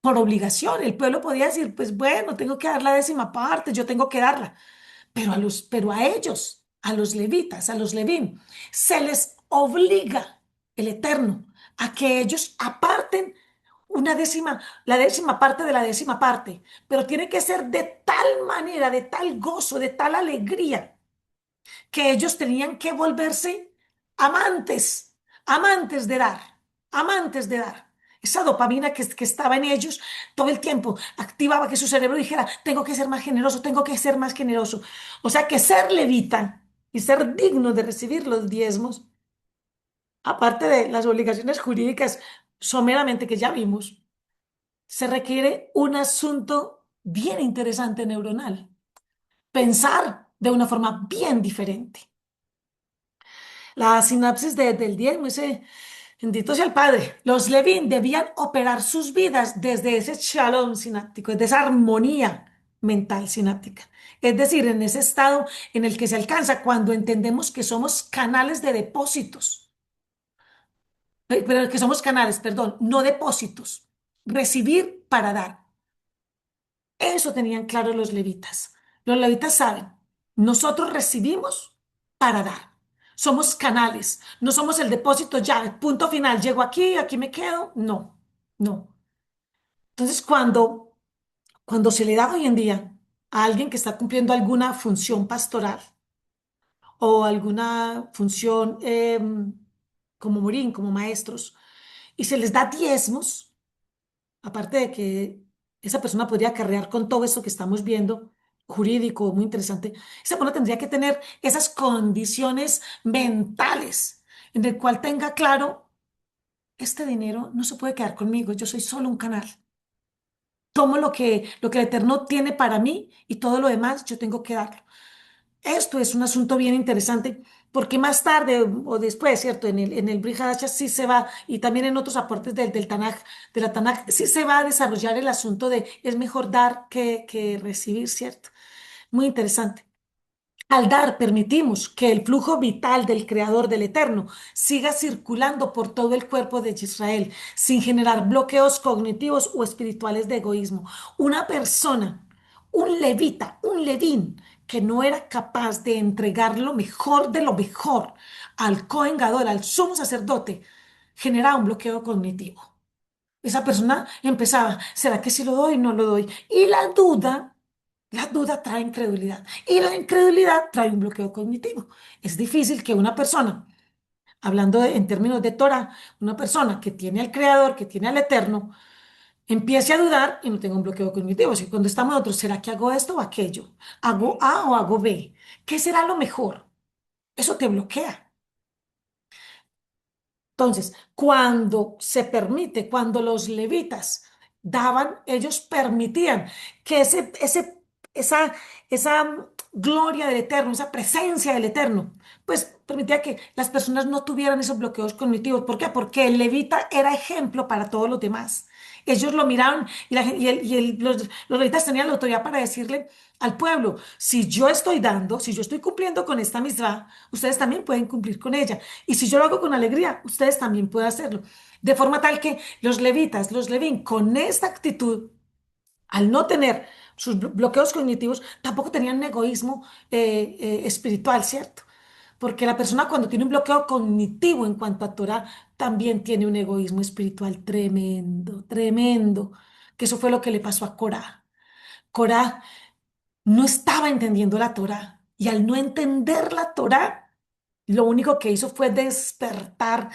por obligación, el pueblo podía decir, pues bueno, tengo que dar la décima parte, yo tengo que darla. Pero a ellos, a los levitas, a los levín, se les obliga el Eterno a que ellos aparten la décima parte de la décima parte, pero tiene que ser de tal manera, de tal gozo, de tal alegría que ellos tenían que volverse amantes, amantes de dar, amantes de dar. Esa dopamina que estaba en ellos todo el tiempo activaba que su cerebro dijera, tengo que ser más generoso, tengo que ser más generoso. O sea que ser levita y ser digno de recibir los diezmos, aparte de las obligaciones jurídicas someramente que ya vimos, se requiere un asunto bien interesante neuronal, pensar de una forma bien diferente. La sinapsis del diezmo, ese bendito sea el Padre. Los Levín debían operar sus vidas desde ese shalom sináptico, desde esa armonía mental sináptica. Es decir, en ese estado en el que se alcanza cuando entendemos que somos canales de depósitos, pero que somos canales, perdón, no depósitos. Recibir para dar. Eso tenían claro los levitas. Los levitas saben, nosotros recibimos para dar. Somos canales, no somos el depósito ya, punto final, llego aquí, aquí me quedo. No, no. Entonces, cuando se le da hoy en día a alguien que está cumpliendo alguna función pastoral o alguna función como morín, como maestros, y se les da diezmos, aparte de que esa persona podría acarrear con todo esto que estamos viendo, jurídico, muy interesante, esa persona tendría que tener esas condiciones mentales en el cual tenga claro, este dinero no se puede quedar conmigo, yo soy solo un canal. Tomo lo que el Eterno tiene para mí y todo lo demás yo tengo que darlo. Esto es un asunto bien interesante porque más tarde o después, ¿cierto? En el Brit Hadashah sí se va, y también en otros aportes del Tanaj, de la Tanaj, sí se va a desarrollar el asunto de es mejor dar que recibir, ¿cierto? Muy interesante. Al dar, permitimos que el flujo vital del Creador del Eterno siga circulando por todo el cuerpo de Israel, sin generar bloqueos cognitivos o espirituales de egoísmo. Una persona, un levita, un levín, que no era capaz de entregar lo mejor de lo mejor al Cohen Gadol, al sumo sacerdote, generaba un bloqueo cognitivo. Esa persona empezaba, ¿será que si lo doy o no lo doy? Y la duda trae incredulidad. Y la incredulidad trae un bloqueo cognitivo. Es difícil que una persona, en términos de Torah, una persona que tiene al Creador, que tiene al Eterno, empiece a dudar y no tenga un bloqueo cognitivo. Si cuando estamos nosotros, ¿será que hago esto o aquello? ¿Hago A o hago B? ¿Qué será lo mejor? Eso te bloquea. Entonces, cuando se permite, cuando los levitas daban, ellos permitían que esa, esa gloria del Eterno, esa presencia del Eterno, pues permitía que las personas no tuvieran esos bloqueos cognitivos. ¿Por qué? Porque el levita era ejemplo para todos los demás. Ellos lo miraban y, los levitas tenían la autoridad para decirle al pueblo, si yo estoy dando, si yo estoy cumpliendo con esta misma, ustedes también pueden cumplir con ella. Y si yo lo hago con alegría, ustedes también pueden hacerlo. De forma tal que los levitas, los levín, con esta actitud, al no tener sus bloqueos cognitivos, tampoco tenían un egoísmo espiritual, ¿cierto? Porque la persona cuando tiene un bloqueo cognitivo en cuanto a Torah, también tiene un egoísmo espiritual tremendo, tremendo. Que eso fue lo que le pasó a Corá. Corá no estaba entendiendo la Torah y al no entender la Torah, lo único que hizo fue despertar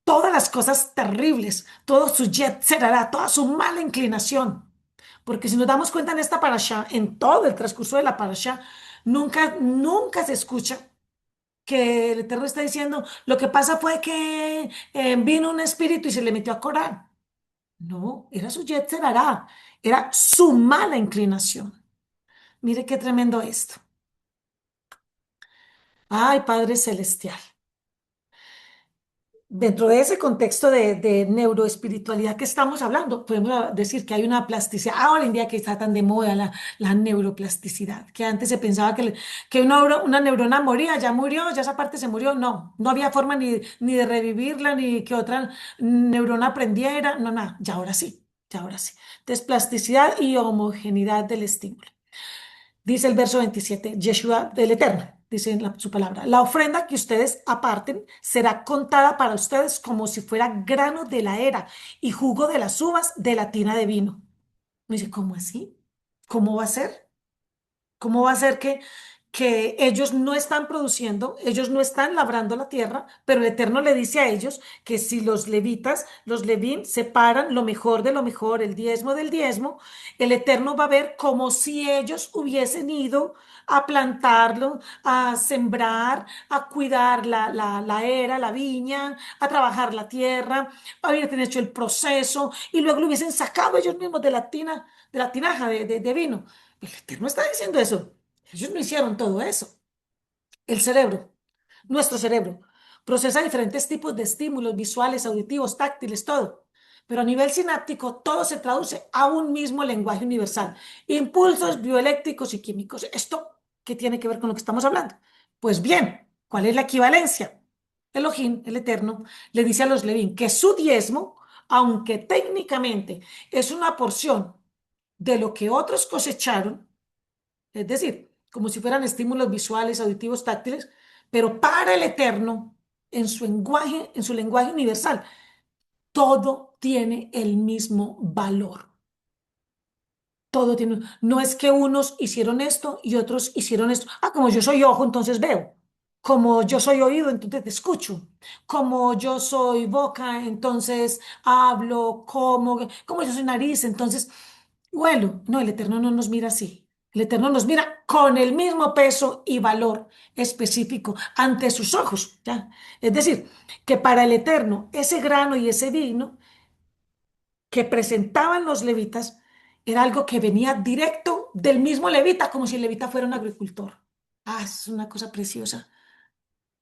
todas las cosas terribles, todo su yetzer hará, toda su mala inclinación. Porque si nos damos cuenta en esta parasha, en todo el transcurso de la parasha, nunca se escucha que el Eterno está diciendo, lo que pasa fue que vino un espíritu y se le metió a Corán. No, era su yetzer hará, era su mala inclinación. Mire qué tremendo esto. Ay, Padre Celestial. Dentro de ese contexto de neuroespiritualidad que estamos hablando, podemos decir que hay una plasticidad. Ahora en día que está tan de moda la neuroplasticidad, que antes se pensaba que una neurona moría, ya murió, ya esa parte se murió. No, no había forma ni de revivirla, ni que otra neurona aprendiera. No, nada, ya ahora sí, ya ahora sí. Entonces, plasticidad y homogeneidad del estímulo. Dice el verso 27, Yeshua del Eterno, dice en su palabra, la ofrenda que ustedes aparten será contada para ustedes como si fuera grano de la era y jugo de las uvas de la tina de vino. Me dice, ¿cómo así? ¿Cómo va a ser? ¿Cómo va a ser que ellos no están produciendo, ellos no están labrando la tierra, pero el Eterno le dice a ellos que si los levitas, los levín, separan lo mejor de lo mejor, el diezmo del diezmo, el Eterno va a ver como si ellos hubiesen ido a plantarlo, a sembrar, a cuidar la era, la viña, a trabajar la tierra, hubiesen hecho el proceso y luego lo hubiesen sacado ellos mismos de la tina, de la tinaja de vino. El Eterno está diciendo eso. Ellos no hicieron todo eso. El cerebro, nuestro cerebro, procesa diferentes tipos de estímulos visuales, auditivos, táctiles, todo. Pero a nivel sináptico, todo se traduce a un mismo lenguaje universal. Impulsos bioeléctricos y químicos. ¿Esto qué tiene que ver con lo que estamos hablando? Pues bien, ¿cuál es la equivalencia? Elohim, el Eterno, le dice a los Levín que su diezmo, aunque técnicamente es una porción de lo que otros cosecharon, es decir, como si fueran estímulos visuales, auditivos, táctiles, pero para el Eterno, en su lenguaje universal, todo tiene el mismo valor. Todo tiene, no es que unos hicieron esto y otros hicieron esto. Ah, como yo soy ojo, entonces veo. Como yo soy oído, entonces te escucho. Como yo soy boca, entonces hablo. Como yo soy nariz, entonces huelo. No, el Eterno no nos mira así. El Eterno nos mira con el mismo peso y valor específico ante sus ojos, ¿ya? Es decir, que para el Eterno ese grano y ese vino que presentaban los levitas era algo que venía directo del mismo levita, como si el levita fuera un agricultor. Ah, es una cosa preciosa.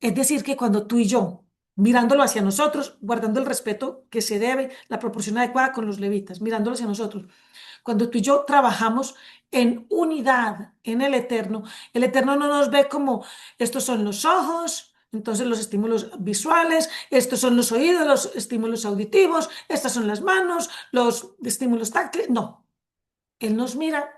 Es decir, que cuando tú y yo, mirándolo hacia nosotros, guardando el respeto que se debe, la proporción adecuada con los levitas, mirándolo hacia nosotros, cuando tú y yo trabajamos en unidad en el Eterno no nos ve como estos son los ojos, entonces los estímulos visuales, estos son los oídos, los estímulos auditivos, estas son las manos, los estímulos táctiles. No, Él nos mira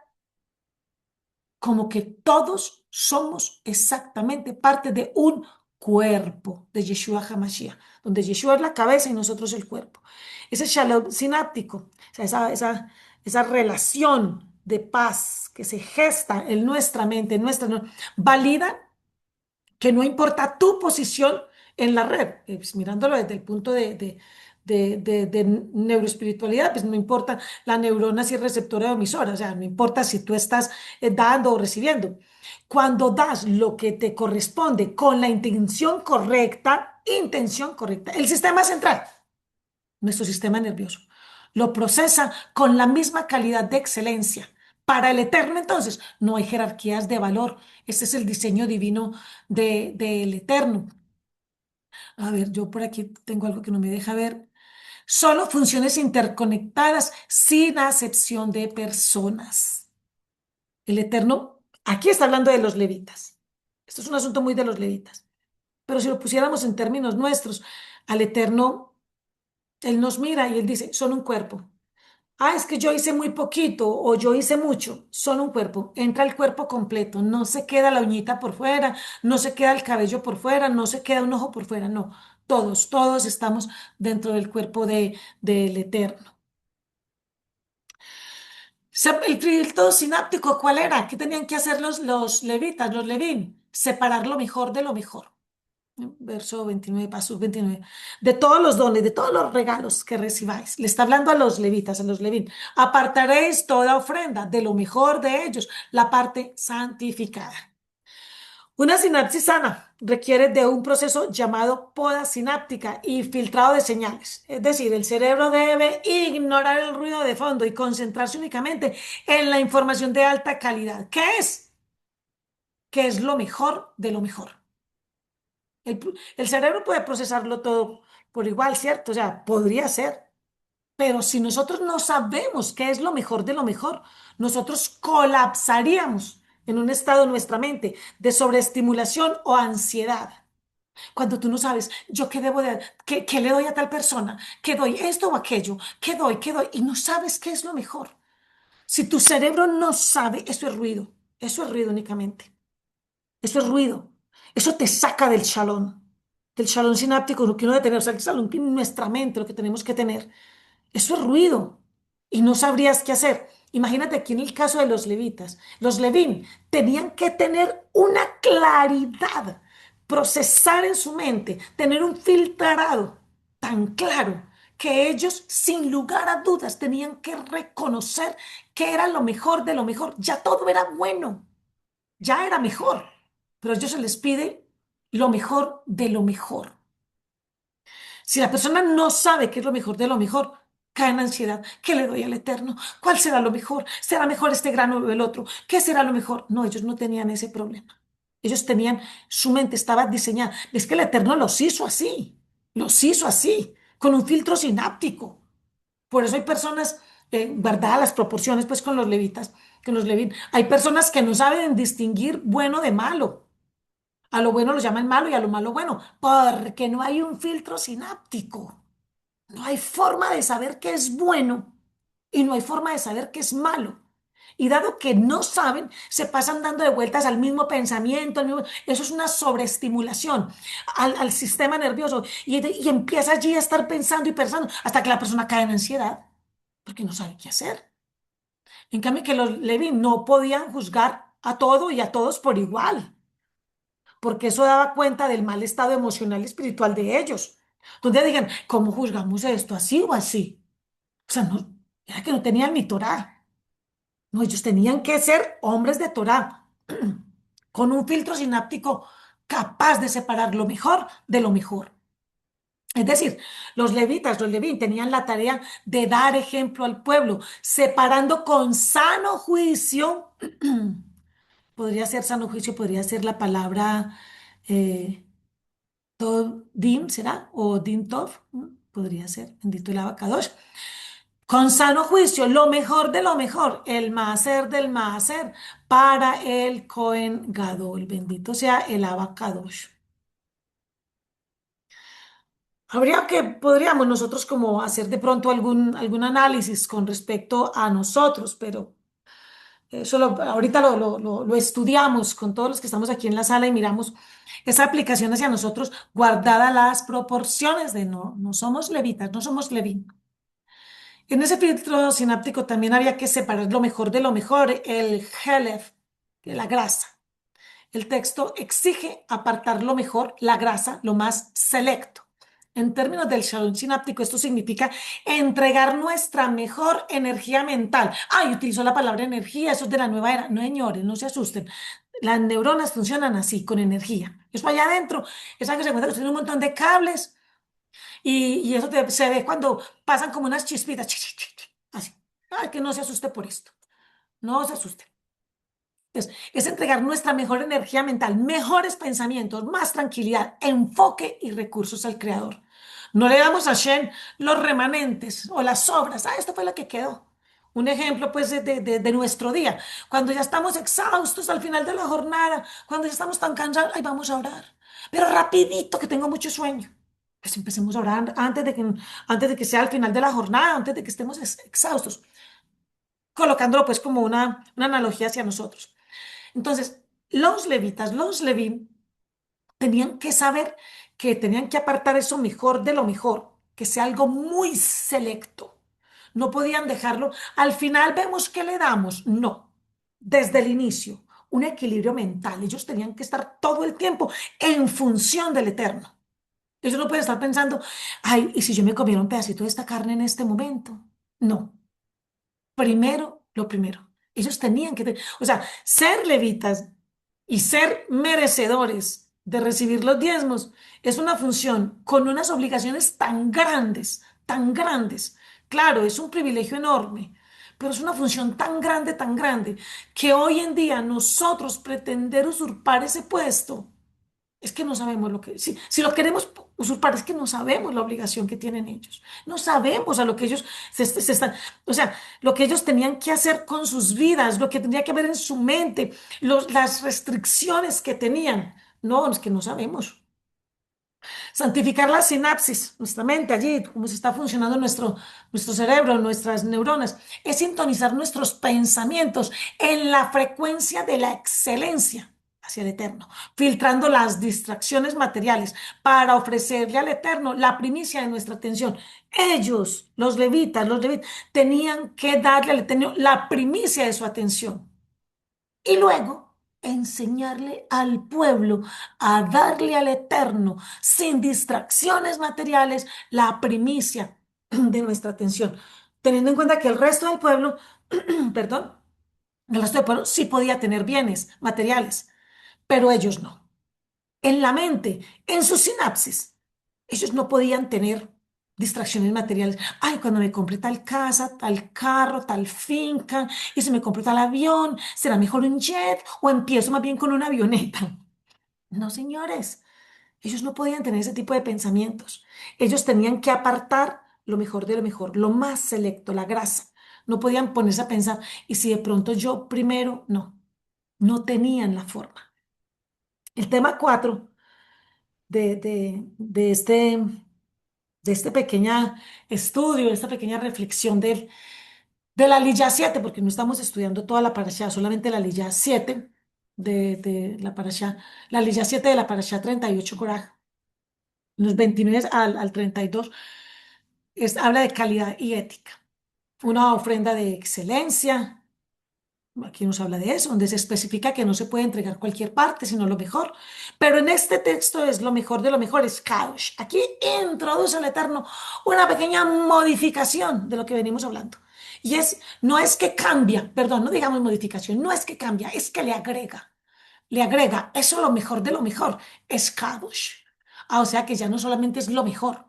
como que todos Somos exactamente parte de un cuerpo de Yeshua HaMashiach, donde Yeshua es la cabeza y nosotros el cuerpo. Ese shalom sináptico, o sea, esa relación de paz que se gesta en nuestra mente, valida que no importa tu posición en la red, pues, mirándolo desde el punto de neuroespiritualidad, pues no importa la neurona si es receptora o emisora, o sea, no importa si tú estás dando o recibiendo. Cuando das lo que te corresponde con la intención correcta, el sistema central, nuestro sistema nervioso, lo procesa con la misma calidad de excelencia. Para el eterno, entonces, no hay jerarquías de valor. Este es el diseño divino del eterno. A ver, yo por aquí tengo algo que no me deja ver. Solo funciones interconectadas sin acepción de personas. El eterno, aquí está hablando de los levitas. Esto es un asunto muy de los levitas. Pero si lo pusiéramos en términos nuestros, al eterno, él nos mira y él dice, son un cuerpo. Ah, es que yo hice muy poquito o yo hice mucho. Son un cuerpo. Entra el cuerpo completo. No se queda la uñita por fuera, no se queda el cabello por fuera, no se queda un ojo por fuera. No. Todos estamos dentro del cuerpo del Eterno. El filtro sináptico, ¿cuál era? ¿Qué tenían que hacer los levitas, los levín? Separar lo mejor de lo mejor. Verso 29, pasos 29. De todos los dones, de todos los regalos que recibáis. Le está hablando a los levitas, a los levín. Apartaréis toda ofrenda de lo mejor de ellos, la parte santificada. Una sinapsis sana requiere de un proceso llamado poda sináptica y filtrado de señales. Es decir, el cerebro debe ignorar el ruido de fondo y concentrarse únicamente en la información de alta calidad. ¿Qué es? ¿Qué es lo mejor de lo mejor? El cerebro puede procesarlo todo por igual, ¿cierto? O sea, podría ser. Pero si nosotros no sabemos qué es lo mejor de lo mejor, nosotros colapsaríamos en un estado de nuestra mente de sobreestimulación o ansiedad. Cuando tú no sabes, yo qué debo de, qué le doy a tal persona, qué doy esto o aquello, qué doy, y no sabes qué es lo mejor. Si tu cerebro no sabe, eso es ruido únicamente. Eso es ruido. Eso te saca del shalom sináptico, lo que uno debe tener, o sea, el shalom que en nuestra mente, lo que tenemos que tener. Eso es ruido. Y no sabrías qué hacer. Imagínate aquí en el caso de los levitas. Los levín tenían que tener una claridad, procesar en su mente, tener un filtrado tan claro que ellos, sin lugar a dudas, tenían que reconocer que era lo mejor de lo mejor. Ya todo era bueno, ya era mejor, pero a ellos se les pide lo mejor de lo mejor. Si la persona no sabe qué es lo mejor de lo mejor, cae en ansiedad. ¿Qué le doy al Eterno? ¿Cuál será lo mejor? ¿Será mejor este grano o el otro? ¿Qué será lo mejor? No, ellos no tenían ese problema. Ellos tenían, su mente estaba diseñada. Es que el Eterno los hizo así, con un filtro sináptico. Por eso hay personas, guardadas las proporciones, pues con los levitas, con los levín, hay personas que no saben distinguir bueno de malo. A lo bueno lo llaman malo y a lo malo bueno, porque no hay un filtro sináptico. No hay forma de saber qué es bueno y no hay forma de saber qué es malo. Y dado que no saben, se pasan dando de vueltas al mismo pensamiento, eso es una sobreestimulación al sistema nervioso y empieza allí a estar pensando y pensando hasta que la persona cae en ansiedad porque no sabe qué hacer. En cambio que los Levi no podían juzgar a todo y a todos por igual, porque eso daba cuenta del mal estado emocional y espiritual de ellos. Donde digan, ¿cómo juzgamos esto? ¿Así o así? O sea, no, era que no tenían ni Torá. No, ellos tenían que ser hombres de Torá, con un filtro sináptico capaz de separar lo mejor de lo mejor. Es decir, los levín, tenían la tarea de dar ejemplo al pueblo, separando con sano juicio, podría ser sano juicio, podría ser la palabra eh, Dim, ¿será? O Dim Tov, podría ser, bendito el abacadosh. Con sano juicio, lo mejor de lo mejor, el maaser del maaser para el Cohen Gadol. Bendito sea el abacadosh. Podríamos nosotros como hacer de pronto algún análisis con respecto a nosotros, pero Eso ahorita lo estudiamos con todos los que estamos aquí en la sala y miramos esa aplicación hacia nosotros, guardada las proporciones de no, no somos levitas, no somos levín. En ese filtro sináptico también había que separar lo mejor de lo mejor, el helef, de la grasa. El texto exige apartar lo mejor, la grasa, lo más selecto. En términos del shalom sináptico, esto significa entregar nuestra mejor energía mental. Ay, utilizó la palabra energía, eso es de la nueva era. No, señores, no se asusten. Las neuronas funcionan así, con energía. Eso allá adentro, esa que se encuentra que tiene un montón de cables y eso se ve cuando pasan como unas chispitas. Así. Ay, que no se asuste por esto. No se asuste. Es entregar nuestra mejor energía mental, mejores pensamientos, más tranquilidad, enfoque y recursos al Creador. No le damos a Shen los remanentes o las sobras. Ah, esto fue lo que quedó. Un ejemplo, pues, de nuestro día. Cuando ya estamos exhaustos al final de la jornada, cuando ya estamos tan cansados, ay, vamos a orar. Pero rapidito, que tengo mucho sueño. Pues empecemos a orar antes de que sea el final de la jornada, antes de que estemos exhaustos. Colocándolo, pues, como una analogía hacia nosotros. Entonces, los levitas, los levín, tenían que saber que tenían que apartar eso mejor de lo mejor, que sea algo muy selecto. No podían dejarlo. Al final vemos que le damos. No, desde el inicio, un equilibrio mental. Ellos tenían que estar todo el tiempo en función del Eterno. Ellos no pueden estar pensando, ay, ¿y si yo me comiera un pedacito de esta carne en este momento? No, primero lo primero. Ellos tenían que, o sea, ser levitas y ser merecedores de recibir los diezmos es una función con unas obligaciones tan grandes, tan grandes. Claro, es un privilegio enorme, pero es una función tan grande, que hoy en día nosotros pretender usurpar ese puesto es que no sabemos lo que, si lo queremos usurpar, es que no sabemos la obligación que tienen ellos. No sabemos a lo que ellos se están, o sea, lo que ellos tenían que hacer con sus vidas, lo que tendría que haber en su mente, las restricciones que tenían. No, es que no sabemos. Santificar la sinapsis, nuestra mente allí, cómo se está funcionando nuestro cerebro, nuestras neuronas, es sintonizar nuestros pensamientos en la frecuencia de la excelencia hacia el Eterno, filtrando las distracciones materiales para ofrecerle al Eterno la primicia de nuestra atención. Ellos, los levitas, tenían que darle al Eterno la primicia de su atención y luego enseñarle al pueblo a darle al Eterno, sin distracciones materiales, la primicia de nuestra atención, teniendo en cuenta que el resto del pueblo, perdón, el resto del pueblo sí podía tener bienes materiales, pero ellos no. En la mente, en su sinapsis, ellos no podían tener distracciones materiales. Ay, cuando me compré tal casa, tal carro, tal finca, y si me compro tal avión, ¿será mejor un jet o empiezo más bien con una avioneta? No, señores, ellos no podían tener ese tipo de pensamientos. Ellos tenían que apartar lo mejor de lo mejor, lo más selecto, la grasa. No podían ponerse a pensar, y si de pronto yo primero, no, no tenían la forma. El tema 4 de este pequeño estudio, de esta pequeña reflexión de la Lilla 7, porque no estamos estudiando toda la parashá, solamente la Lilla 7 de la parashá, la Lilla 7 de la parashá 38 Coraj, los 29 al 32, habla de calidad y ética, una ofrenda de excelencia. Aquí nos habla de eso, donde se especifica que no se puede entregar cualquier parte, sino lo mejor. Pero en este texto es lo mejor de lo mejor, es Kadosh. Aquí introduce el Eterno una pequeña modificación de lo que venimos hablando. Y no es que cambia, perdón, no digamos modificación, no es que cambia, es que le agrega, eso lo mejor de lo mejor, es Kadosh. Ah, o sea que ya no solamente es lo mejor,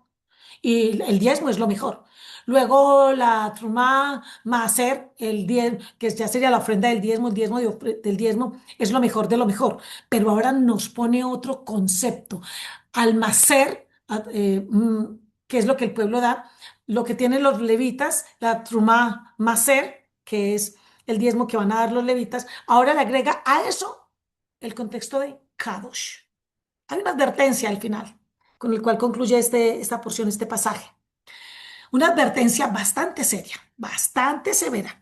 y el diezmo es lo mejor. Luego la trumá maser, el diezmo, que ya sería la ofrenda del diezmo, del diezmo es lo mejor de lo mejor. Pero ahora nos pone otro concepto. Al maser, que es lo que el pueblo da, lo que tienen los levitas, la trumá maser, que es el diezmo que van a dar los levitas, ahora le agrega a eso el contexto de kadosh. Hay una advertencia al final, con el cual concluye esta porción, este pasaje. Una advertencia bastante seria, bastante severa.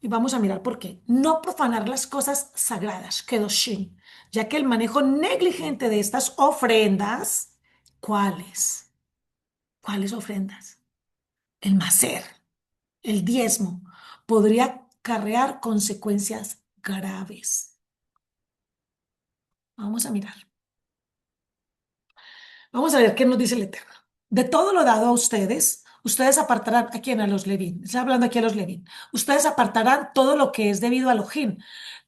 Y vamos a mirar por qué. No profanar las cosas sagradas, kedoshim, ya que el manejo negligente de estas ofrendas, ¿cuáles? ¿Cuáles ofrendas? El macer, el diezmo, podría acarrear consecuencias graves. Vamos a mirar. Vamos a ver qué nos dice el Eterno. De todo lo dado a ustedes, ustedes apartarán a quién, a los Levín. Está hablando aquí a los Levín. Ustedes apartarán todo lo que es debido a Elohim.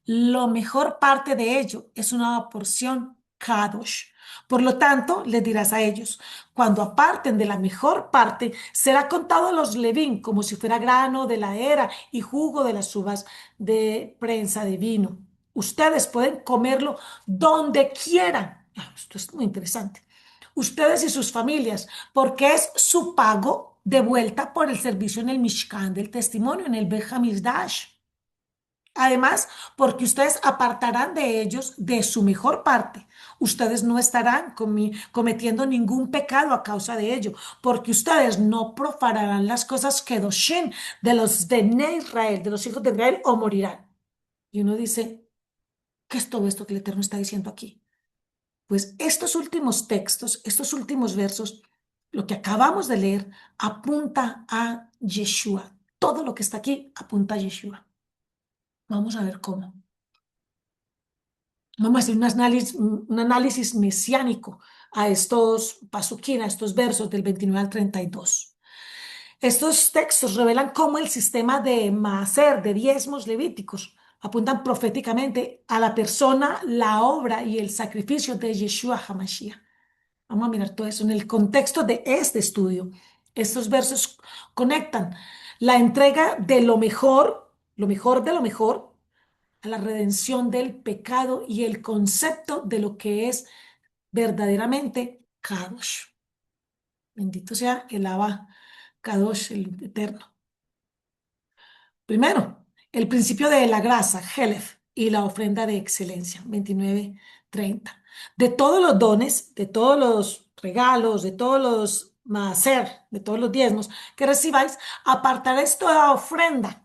Lo mejor parte de ello es una porción Kadosh. Por lo tanto, les dirás a ellos, cuando aparten de la mejor parte, será contado a los Levín como si fuera grano de la era y jugo de las uvas de prensa de vino. Ustedes pueden comerlo donde quieran. Esto es muy interesante. Ustedes y sus familias, porque es su pago de vuelta por el servicio en el Mishkan del testimonio, en el Beit HaMikdash. Además, porque ustedes apartarán de ellos de su mejor parte. Ustedes no estarán cometiendo ningún pecado a causa de ello, porque ustedes no profanarán las cosas kedoshim de los de Israel, de los hijos de Israel, o morirán. Y uno dice, ¿qué es todo esto que el Eterno está diciendo aquí? Pues estos últimos textos, estos últimos versos, lo que acabamos de leer, apunta a Yeshua. Todo lo que está aquí apunta a Yeshua. Vamos a ver cómo. Vamos a hacer un análisis mesiánico a estos pasuquín, a estos versos del 29 al 32. Estos textos revelan cómo el sistema de maaser, de diezmos levíticos, apuntan proféticamente a la persona, la obra y el sacrificio de Yeshua HaMashiach. Vamos a mirar todo eso en el contexto de este estudio. Estos versos conectan la entrega de lo mejor de lo mejor, a la redención del pecado y el concepto de lo que es verdaderamente Kadosh. Bendito sea el Abba Kadosh, el Eterno. Primero, el principio de la grasa, Helef, y la ofrenda de excelencia, 29:30. De todos los dones, de todos los regalos, de todos los maaser, de todos los diezmos que recibáis, apartaréis toda ofrenda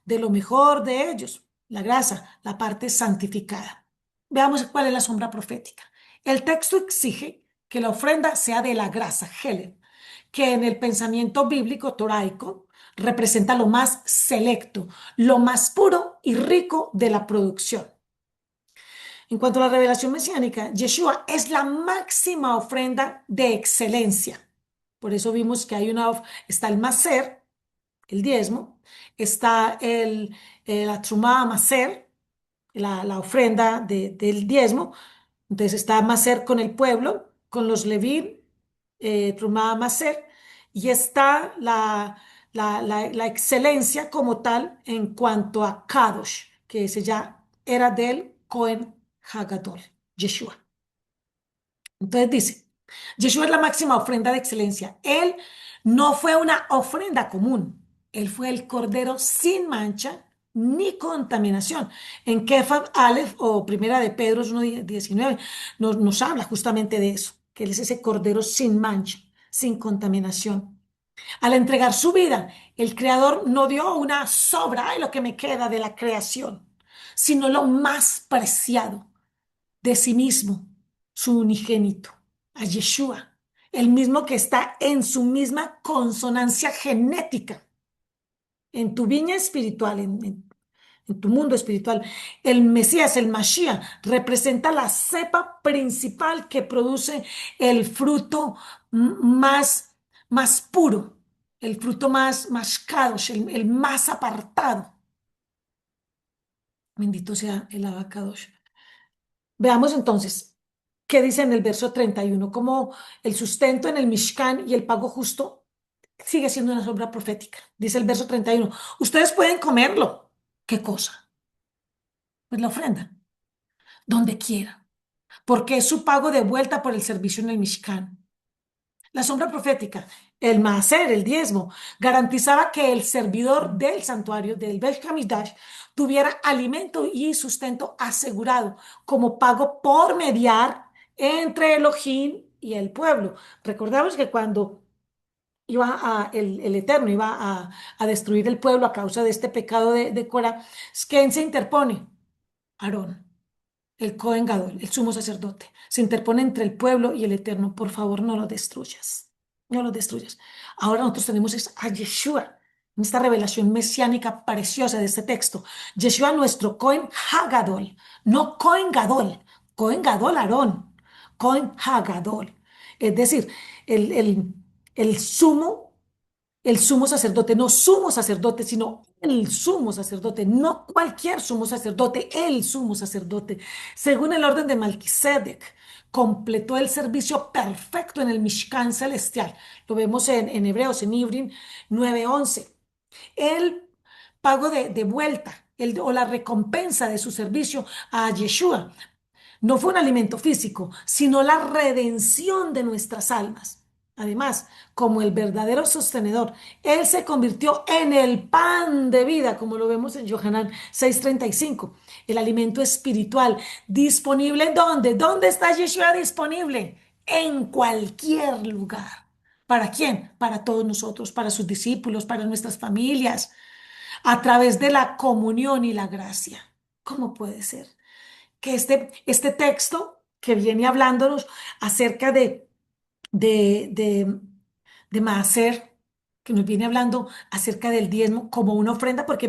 de lo mejor de ellos, la grasa, la parte santificada. Veamos cuál es la sombra profética. El texto exige que la ofrenda sea de la grasa, Helef, que en el pensamiento bíblico toraico representa lo más selecto, lo más puro y rico de la producción. En cuanto a la revelación mesiánica, Yeshua es la máxima ofrenda de excelencia. Por eso vimos que está el maser, el diezmo, está la trumá maser, la ofrenda del diezmo. Entonces está maser con el pueblo, con los levín, trumá maser, y está la excelencia como tal en cuanto a Kadosh, que ese ya era del Cohen Hagadol, Yeshua. Entonces dice, Yeshua es la máxima ofrenda de excelencia. Él no fue una ofrenda común. Él fue el cordero sin mancha ni contaminación. En Kefab Aleph o Primera de Pedro 1:19 nos habla justamente de eso, que Él es ese cordero sin mancha, sin contaminación. Al entregar su vida, el Creador no dio una sobra, ay, lo que me queda de la creación, sino lo más preciado de sí mismo, su unigénito, a Yeshua, el mismo que está en su misma consonancia genética, en tu viña espiritual, en tu mundo espiritual. El Mesías, el Mashiach, representa la cepa principal que produce el fruto más puro, el fruto más kadosh, el más apartado. Bendito sea el abacadosh. Veamos entonces qué dice en el verso 31, cómo el sustento en el Mishkan y el pago justo sigue siendo una sombra profética. Dice el verso 31, ustedes pueden comerlo. ¿Qué cosa? Pues la ofrenda, donde quiera, porque es su pago de vuelta por el servicio en el Mishkan. La sombra profética, el maaser, el diezmo, garantizaba que el servidor del santuario, del Beit HaMikdash, tuviera alimento y sustento asegurado como pago por mediar entre Elohim y el pueblo. Recordamos que cuando el Eterno iba a destruir el pueblo a causa de este pecado de Cora, ¿quién se interpone? Aarón, el Cohen Gadol, el sumo sacerdote. Se interpone entre el pueblo y el Eterno. Por favor, no lo destruyas. No lo destruyas. Ahora nosotros tenemos es a Yeshua, en esta revelación mesiánica preciosa de este texto. Yeshua, nuestro Cohen Hagadol, no Cohen Gadol. Cohen Gadol, Aarón. Cohen Hagadol. Es decir, el, el, el sumo el sumo sacerdote, no sumo sacerdote, sino el sumo sacerdote, no cualquier sumo sacerdote, el sumo sacerdote, según el orden de Melquisedec, completó el servicio perfecto en el Mishkan celestial. Lo vemos en Hebreos, en Ibrin 9:11. El pago de vuelta o la recompensa de su servicio a Yeshua no fue un alimento físico, sino la redención de nuestras almas. Además, como el verdadero sostenedor, Él se convirtió en el pan de vida, como lo vemos en Yohanan 6:35, el alimento espiritual disponible ¿en dónde? ¿Dónde está Yeshua disponible? En cualquier lugar. ¿Para quién? Para todos nosotros, para sus discípulos, para nuestras familias, a través de la comunión y la gracia. ¿Cómo puede ser que este texto que viene hablándonos acerca de, de, de Maaser, que nos viene hablando acerca del diezmo como una ofrenda, porque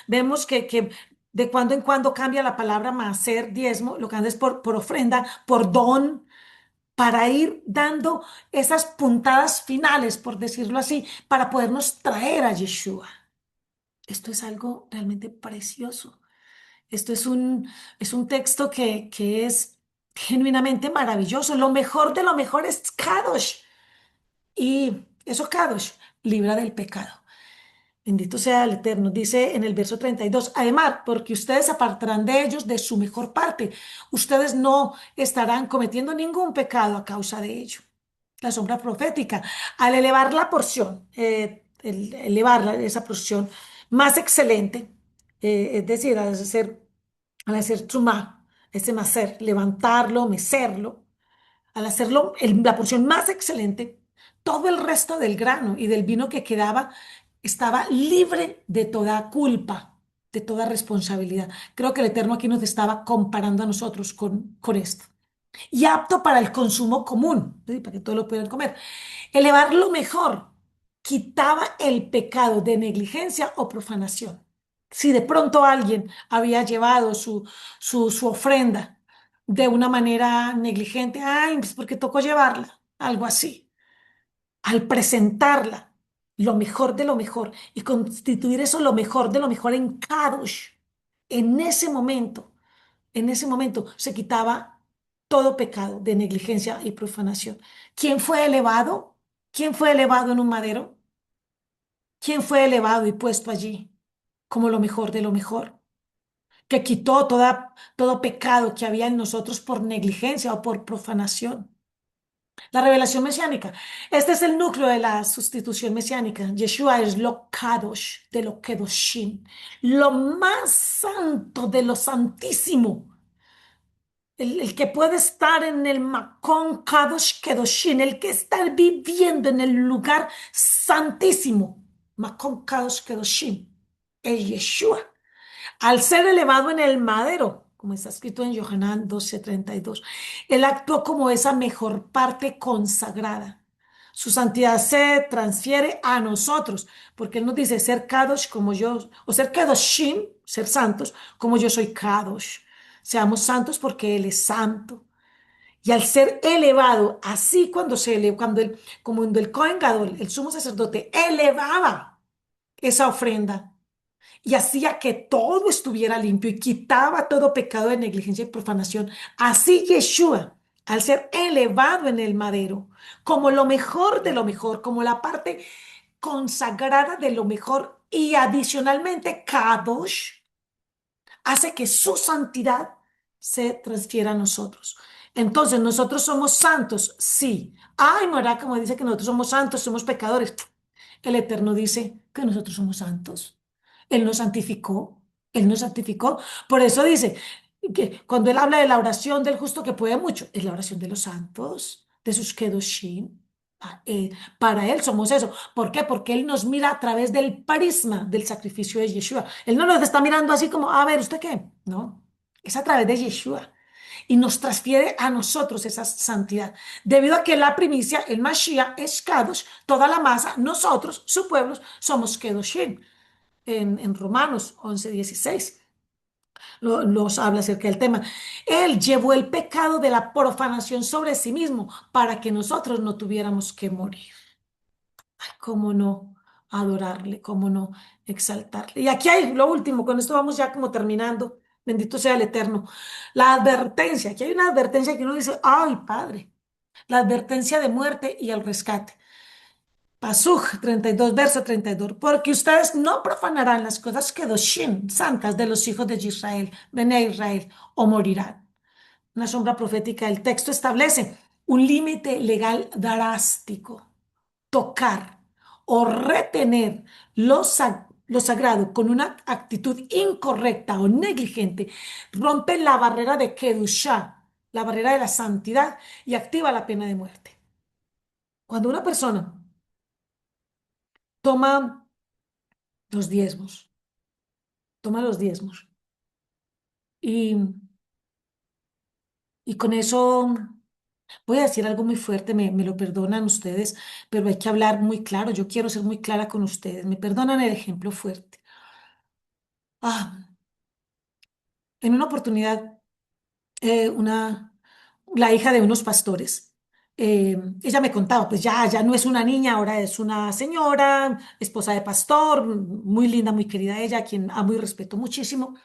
vemos que de cuando en cuando cambia la palabra Maaser, diezmo, lo que anda es por ofrenda, por don, para ir dando esas puntadas finales, por decirlo así, para podernos traer a Yeshua. Esto es algo realmente precioso. Esto es un texto que es genuinamente maravilloso. Lo mejor de lo mejor es Kadosh. Y eso Kadosh libra del pecado. Bendito sea el Eterno. Dice en el verso 32, además, porque ustedes apartarán de ellos de su mejor parte. Ustedes no estarán cometiendo ningún pecado a causa de ello. La sombra profética. Al elevar la porción, esa porción más excelente, es decir, al hacer trumá, ese macer, levantarlo, mecerlo, al hacerlo la porción más excelente, todo el resto del grano y del vino que quedaba estaba libre de toda culpa, de toda responsabilidad. Creo que el Eterno aquí nos estaba comparando a nosotros con esto. Y apto para el consumo común, ¿sí? Para que todos lo puedan comer. Elevarlo mejor quitaba el pecado de negligencia o profanación. Si de pronto alguien había llevado su ofrenda de una manera negligente, ay, pues porque tocó llevarla, algo así. Al presentarla, lo mejor de lo mejor y constituir eso lo mejor de lo mejor en Kadosh, en en ese momento se quitaba todo pecado de negligencia y profanación. ¿Quién fue elevado? ¿Quién fue elevado en un madero? ¿Quién fue elevado y puesto allí como lo mejor de lo mejor? Que quitó todo pecado que había en nosotros por negligencia o por profanación. La revelación mesiánica. Este es el núcleo de la sustitución mesiánica. Yeshua es lo kadosh de lo kedoshim, lo más santo de lo santísimo. El que puede estar en el Makon Kadosh Kedoshim, el que está viviendo en el lugar santísimo. Makon Kadosh Kedoshim, es Yeshua. Al ser elevado en el madero, como está escrito en Yohanan 12:32, él actuó como esa mejor parte consagrada. Su santidad se transfiere a nosotros, porque él nos dice ser Kadosh como yo, o ser Kedoshim, ser santos, como yo soy Kadosh. Seamos santos porque él es santo. Y al ser elevado, así cuando se elevó, cuando el Cohen Gadol, el sumo sacerdote, elevaba esa ofrenda y hacía que todo estuviera limpio y quitaba todo pecado de negligencia y profanación. Así Yeshua, al ser elevado en el madero, como lo mejor de lo mejor, como la parte consagrada de lo mejor y adicionalmente Kadosh, hace que su santidad se transfiera a nosotros. Entonces, ¿nosotros somos santos? Sí. Ay, Mora, como dice que nosotros somos santos, somos pecadores. El Eterno dice que nosotros somos santos. Él nos santificó. Él nos santificó. Por eso dice que cuando Él habla de la oración del justo que puede mucho, es la oración de los santos, de sus kedoshim. Para Él somos eso. ¿Por qué? Porque Él nos mira a través del prisma del sacrificio de Yeshua. Él no nos está mirando así como, a ver, ¿usted qué? No, es a través de Yeshua. Y nos transfiere a nosotros esa santidad. Debido a que la primicia, el Mashiach, es Kadosh, toda la masa, nosotros, su pueblo, somos Kedoshim. En Romanos 11:16 nos habla acerca del tema. Él llevó el pecado de la profanación sobre sí mismo para que nosotros no tuviéramos que morir. ¿Cómo no adorarle? ¿Cómo no exaltarle? Y aquí hay lo último, con esto vamos ya como terminando. Bendito sea el Eterno. La advertencia, aquí hay una advertencia que uno dice, ay, Padre, la advertencia de muerte y el rescate. Pasuk 32, verso 32. Porque ustedes no profanarán las cosas kedoshim, santas de los hijos de Israel, Bene Israel, o morirán. Una sombra profética. El texto establece un límite legal drástico. Tocar o retener lo sagrado con una actitud incorrecta o negligente rompe la barrera de Kedushá, la barrera de la santidad, y activa la pena de muerte. Cuando una persona toma los diezmos, toma los diezmos y, y con eso voy a decir algo muy fuerte, me lo perdonan ustedes, pero hay que hablar muy claro. Yo quiero ser muy clara con ustedes. Me perdonan el ejemplo fuerte. Ah, en una oportunidad, la hija de unos pastores, ella me contaba, pues ya no es una niña, ahora es una señora, esposa de pastor, muy linda, muy querida ella, a quien amo y respeto muchísimo.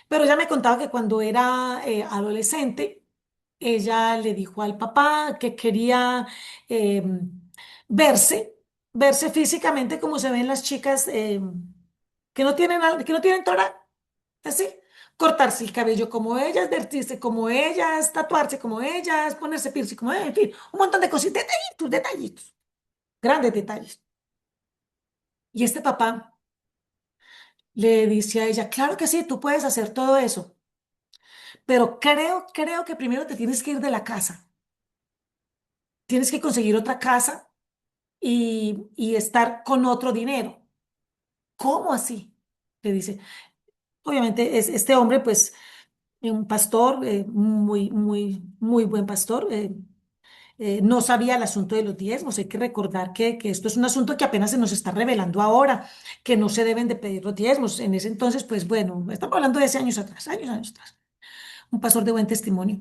Pero ella me contaba que cuando era adolescente, ella le dijo al papá que quería eh, verse, verse físicamente como se ven las chicas que no tienen Torah, así. Cortarse el cabello como ellas, vestirse como ellas, tatuarse como ellas, ponerse piercing como ellas, en fin, un montón de cositas, detallitos, detallitos, grandes detalles. Y este papá le dice a ella, claro que sí, tú puedes hacer todo eso, pero creo que primero te tienes que ir de la casa. Tienes que conseguir otra casa y estar con otro dinero. ¿Cómo así? Le dice. Obviamente es este hombre, pues, un pastor, muy buen pastor. No sabía el asunto de los diezmos. Hay que recordar que esto es un asunto que apenas se nos está revelando ahora, que no se deben de pedir los diezmos. En ese entonces, pues bueno, estamos hablando de hace años atrás, años atrás. Un pastor de buen testimonio.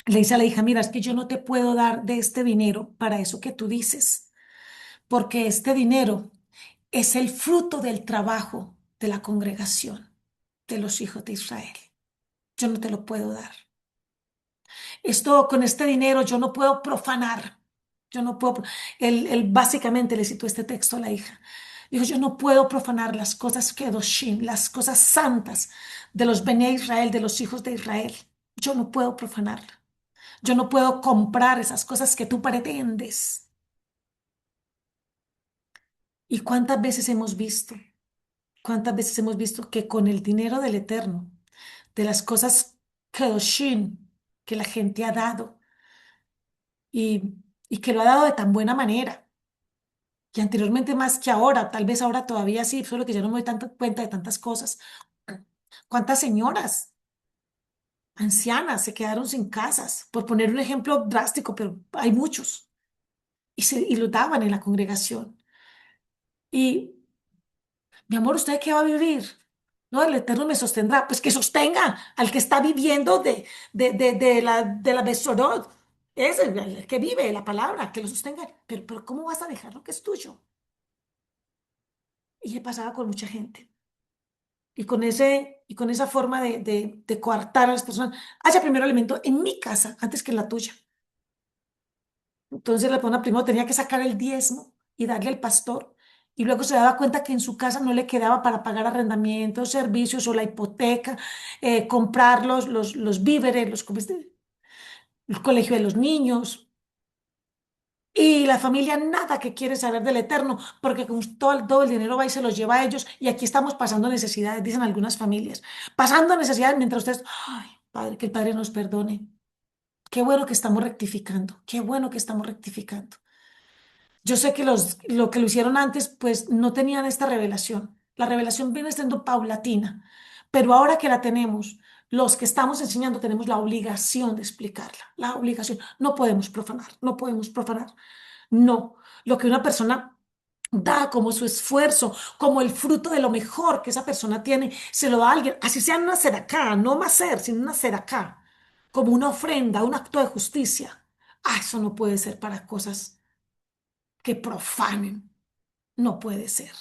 Le dice a la hija, mira, es que yo no te puedo dar de este dinero para eso que tú dices, porque este dinero es el fruto del trabajo de la congregación de los hijos de Israel. Yo no te lo puedo dar. Esto, con este dinero yo no puedo profanar. Yo no puedo. Él básicamente le citó este texto a la hija. Dijo, yo no puedo profanar las cosas kedoshim, las cosas santas de los Bene Israel, de los hijos de Israel. Yo no puedo profanarla. Yo no puedo comprar esas cosas que tú pretendes. ¿Y cuántas veces hemos visto que con el dinero del Eterno, de las cosas kedoshim que la gente ha dado y, y que lo ha dado de tan buena manera, y anteriormente más que ahora, tal vez ahora todavía sí, solo que ya no me doy tanta cuenta de tantas cosas. ¿Cuántas señoras ancianas se quedaron sin casas? Por poner un ejemplo drástico, pero hay muchos. Y lo daban en la congregación. Y mi amor, ¿usted qué va a vivir? No, el Eterno me sostendrá. Pues que sostenga al que está viviendo de la Besorot. Es el que vive la palabra, que lo sostenga. Pero ¿cómo vas a dejar lo que es tuyo? Y le pasaba con mucha gente. Y con esa forma de coartar a las personas. Haya primero alimento en mi casa antes que en la tuya. Entonces la persona primero tenía que sacar el diezmo y darle al pastor. Y luego se daba cuenta que en su casa no le quedaba para pagar arrendamientos, servicios o la hipoteca, comprar los víveres, el colegio de los niños. Y la familia nada que quiere saber del Eterno, porque con todo el dinero va y se los lleva a ellos. Y aquí estamos pasando necesidades, dicen algunas familias. Pasando necesidades mientras ustedes, ay, Padre, que el Padre nos perdone. Qué bueno que estamos rectificando, qué bueno que estamos rectificando. Yo sé que lo que lo hicieron antes, pues no tenían esta revelación. La revelación viene siendo paulatina, pero ahora que la tenemos, los que estamos enseñando tenemos la obligación de explicarla, la obligación. No podemos profanar, no podemos profanar. No, lo que una persona da como su esfuerzo, como el fruto de lo mejor que esa persona tiene, se lo da a alguien, así sea una acá, no más ser, sino una acá, como una ofrenda, un acto de justicia. Ah, eso no puede ser para cosas que profanen. No puede ser.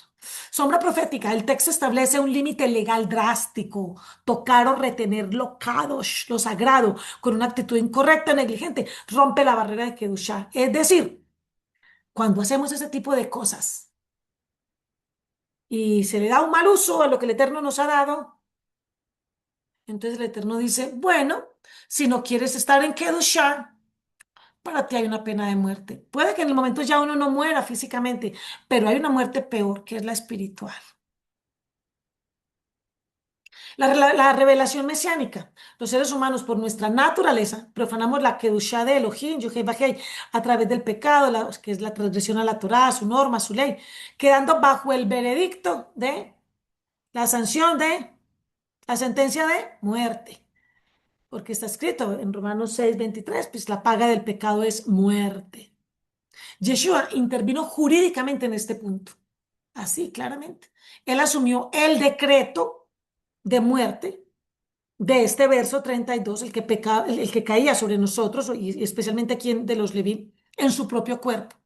Sombra profética. El texto establece un límite legal drástico. Tocar o retener lo kadosh, lo sagrado, con una actitud incorrecta, negligente, rompe la barrera de Kedushá. Es decir, cuando hacemos ese tipo de cosas y se le da un mal uso a lo que el Eterno nos ha dado, entonces el Eterno dice, bueno, si no quieres estar en Kedushá, para ti hay una pena de muerte. Puede que en el momento ya uno no muera físicamente, pero hay una muerte peor, que es la espiritual. La revelación mesiánica. Los seres humanos, por nuestra naturaleza, profanamos la Kedushá de Elohim, Yahweh Bajei, a través del pecado, que es la transgresión a la Torá, a su norma, a su ley, quedando bajo el veredicto de la sanción de la sentencia de muerte. Porque está escrito en Romanos 6:23, pues la paga del pecado es muerte. Yeshua intervino jurídicamente en este punto, así claramente. Él asumió el decreto de muerte de este verso 32, el que caía sobre nosotros, y especialmente aquí de los Leví, en su propio cuerpo,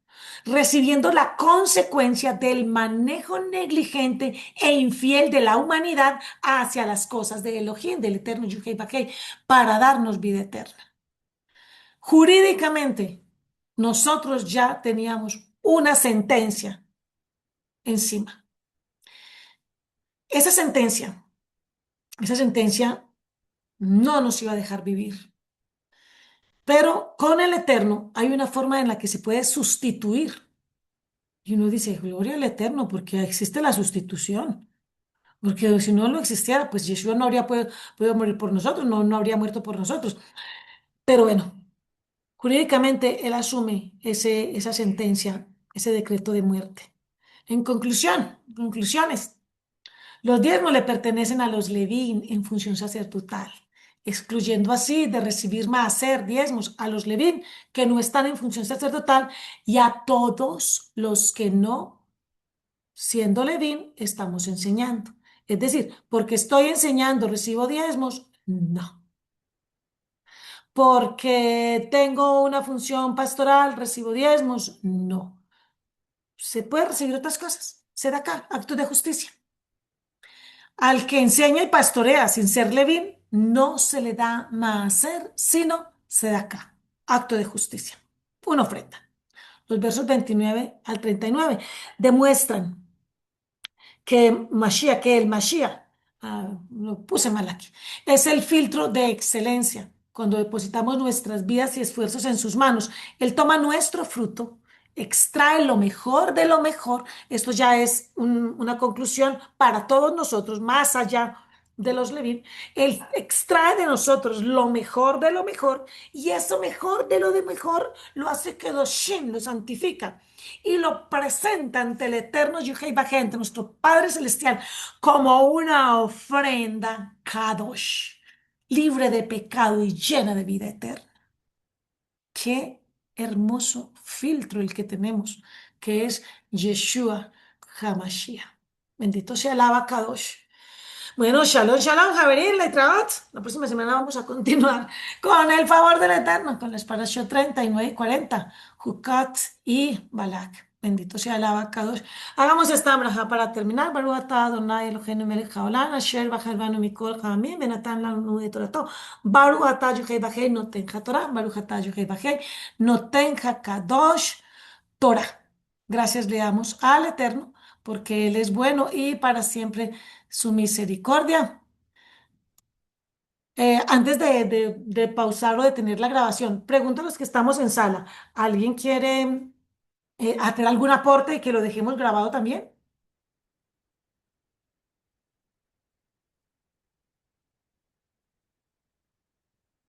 recibiendo la consecuencia del manejo negligente e infiel de la humanidad hacia las cosas de Elohim, del eterno Yuhei Bakei, para darnos vida eterna. Jurídicamente, nosotros ya teníamos una sentencia encima. Esa sentencia, esa sentencia no nos iba a dejar vivir. Pero con el Eterno hay una forma en la que se puede sustituir. Y uno dice, gloria al Eterno, porque existe la sustitución. Porque si no lo existiera, pues Yeshua no habría podido morir por nosotros, no habría muerto por nosotros. Pero bueno, jurídicamente él asume esa sentencia, ese decreto de muerte. En conclusión, conclusiones. Los diezmos le pertenecen a los Levín en función sacerdotal, excluyendo así de recibir maaser, diezmos a los Levín que no están en función sacerdotal y a todos los que no, siendo Levín, estamos enseñando. Es decir, porque estoy enseñando, recibo diezmos, no. Porque tengo una función pastoral, recibo diezmos, no. Se puede recibir otras cosas. Ser acá, acto de justicia. Al que enseña y pastorea sin ser levín, no se le da maaser, sino acá, acto de justicia, una ofrenda. Los versos 29 al 39 demuestran que el Mashiach, lo puse mal aquí, es el filtro de excelencia. Cuando depositamos nuestras vidas y esfuerzos en sus manos, Él toma nuestro fruto, extrae lo mejor de lo mejor. Esto ya es una conclusión para todos nosotros, más allá de los Levín. Él extrae de nosotros lo mejor de lo mejor y eso mejor de lo de mejor lo hace que Kedoshim, lo santifica y lo presenta ante el eterno Yuhei Bajente, nuestro Padre Celestial, como una ofrenda Kadosh, libre de pecado y llena de vida eterna. Qué hermoso filtro el que tenemos, que es Yeshua HaMashiach. Bendito sea el Kadosh. Bueno, shalom, shalom, Javier, Letraot. La próxima semana vamos a continuar con el favor del Eterno, con las parashot 39 y 40, Jucat y Balak. Bendito sea el abacados. Hagamos esta braja para terminar. Baruch atah Adonai Eloheinu melech haolam, asher bachar banu mikol ha'amim, venatan lanu de Torato. Baruch atah Yochei Bajei noten Torah, Baruch atah Yochei Bajei noten Kadosh Torah. Gracias le damos al Eterno, porque Él es bueno y para siempre su misericordia. Antes de pausar o detener la grabación, pregunto a los que estamos en sala, ¿alguien quiere hacer algún aporte y que lo dejemos grabado también?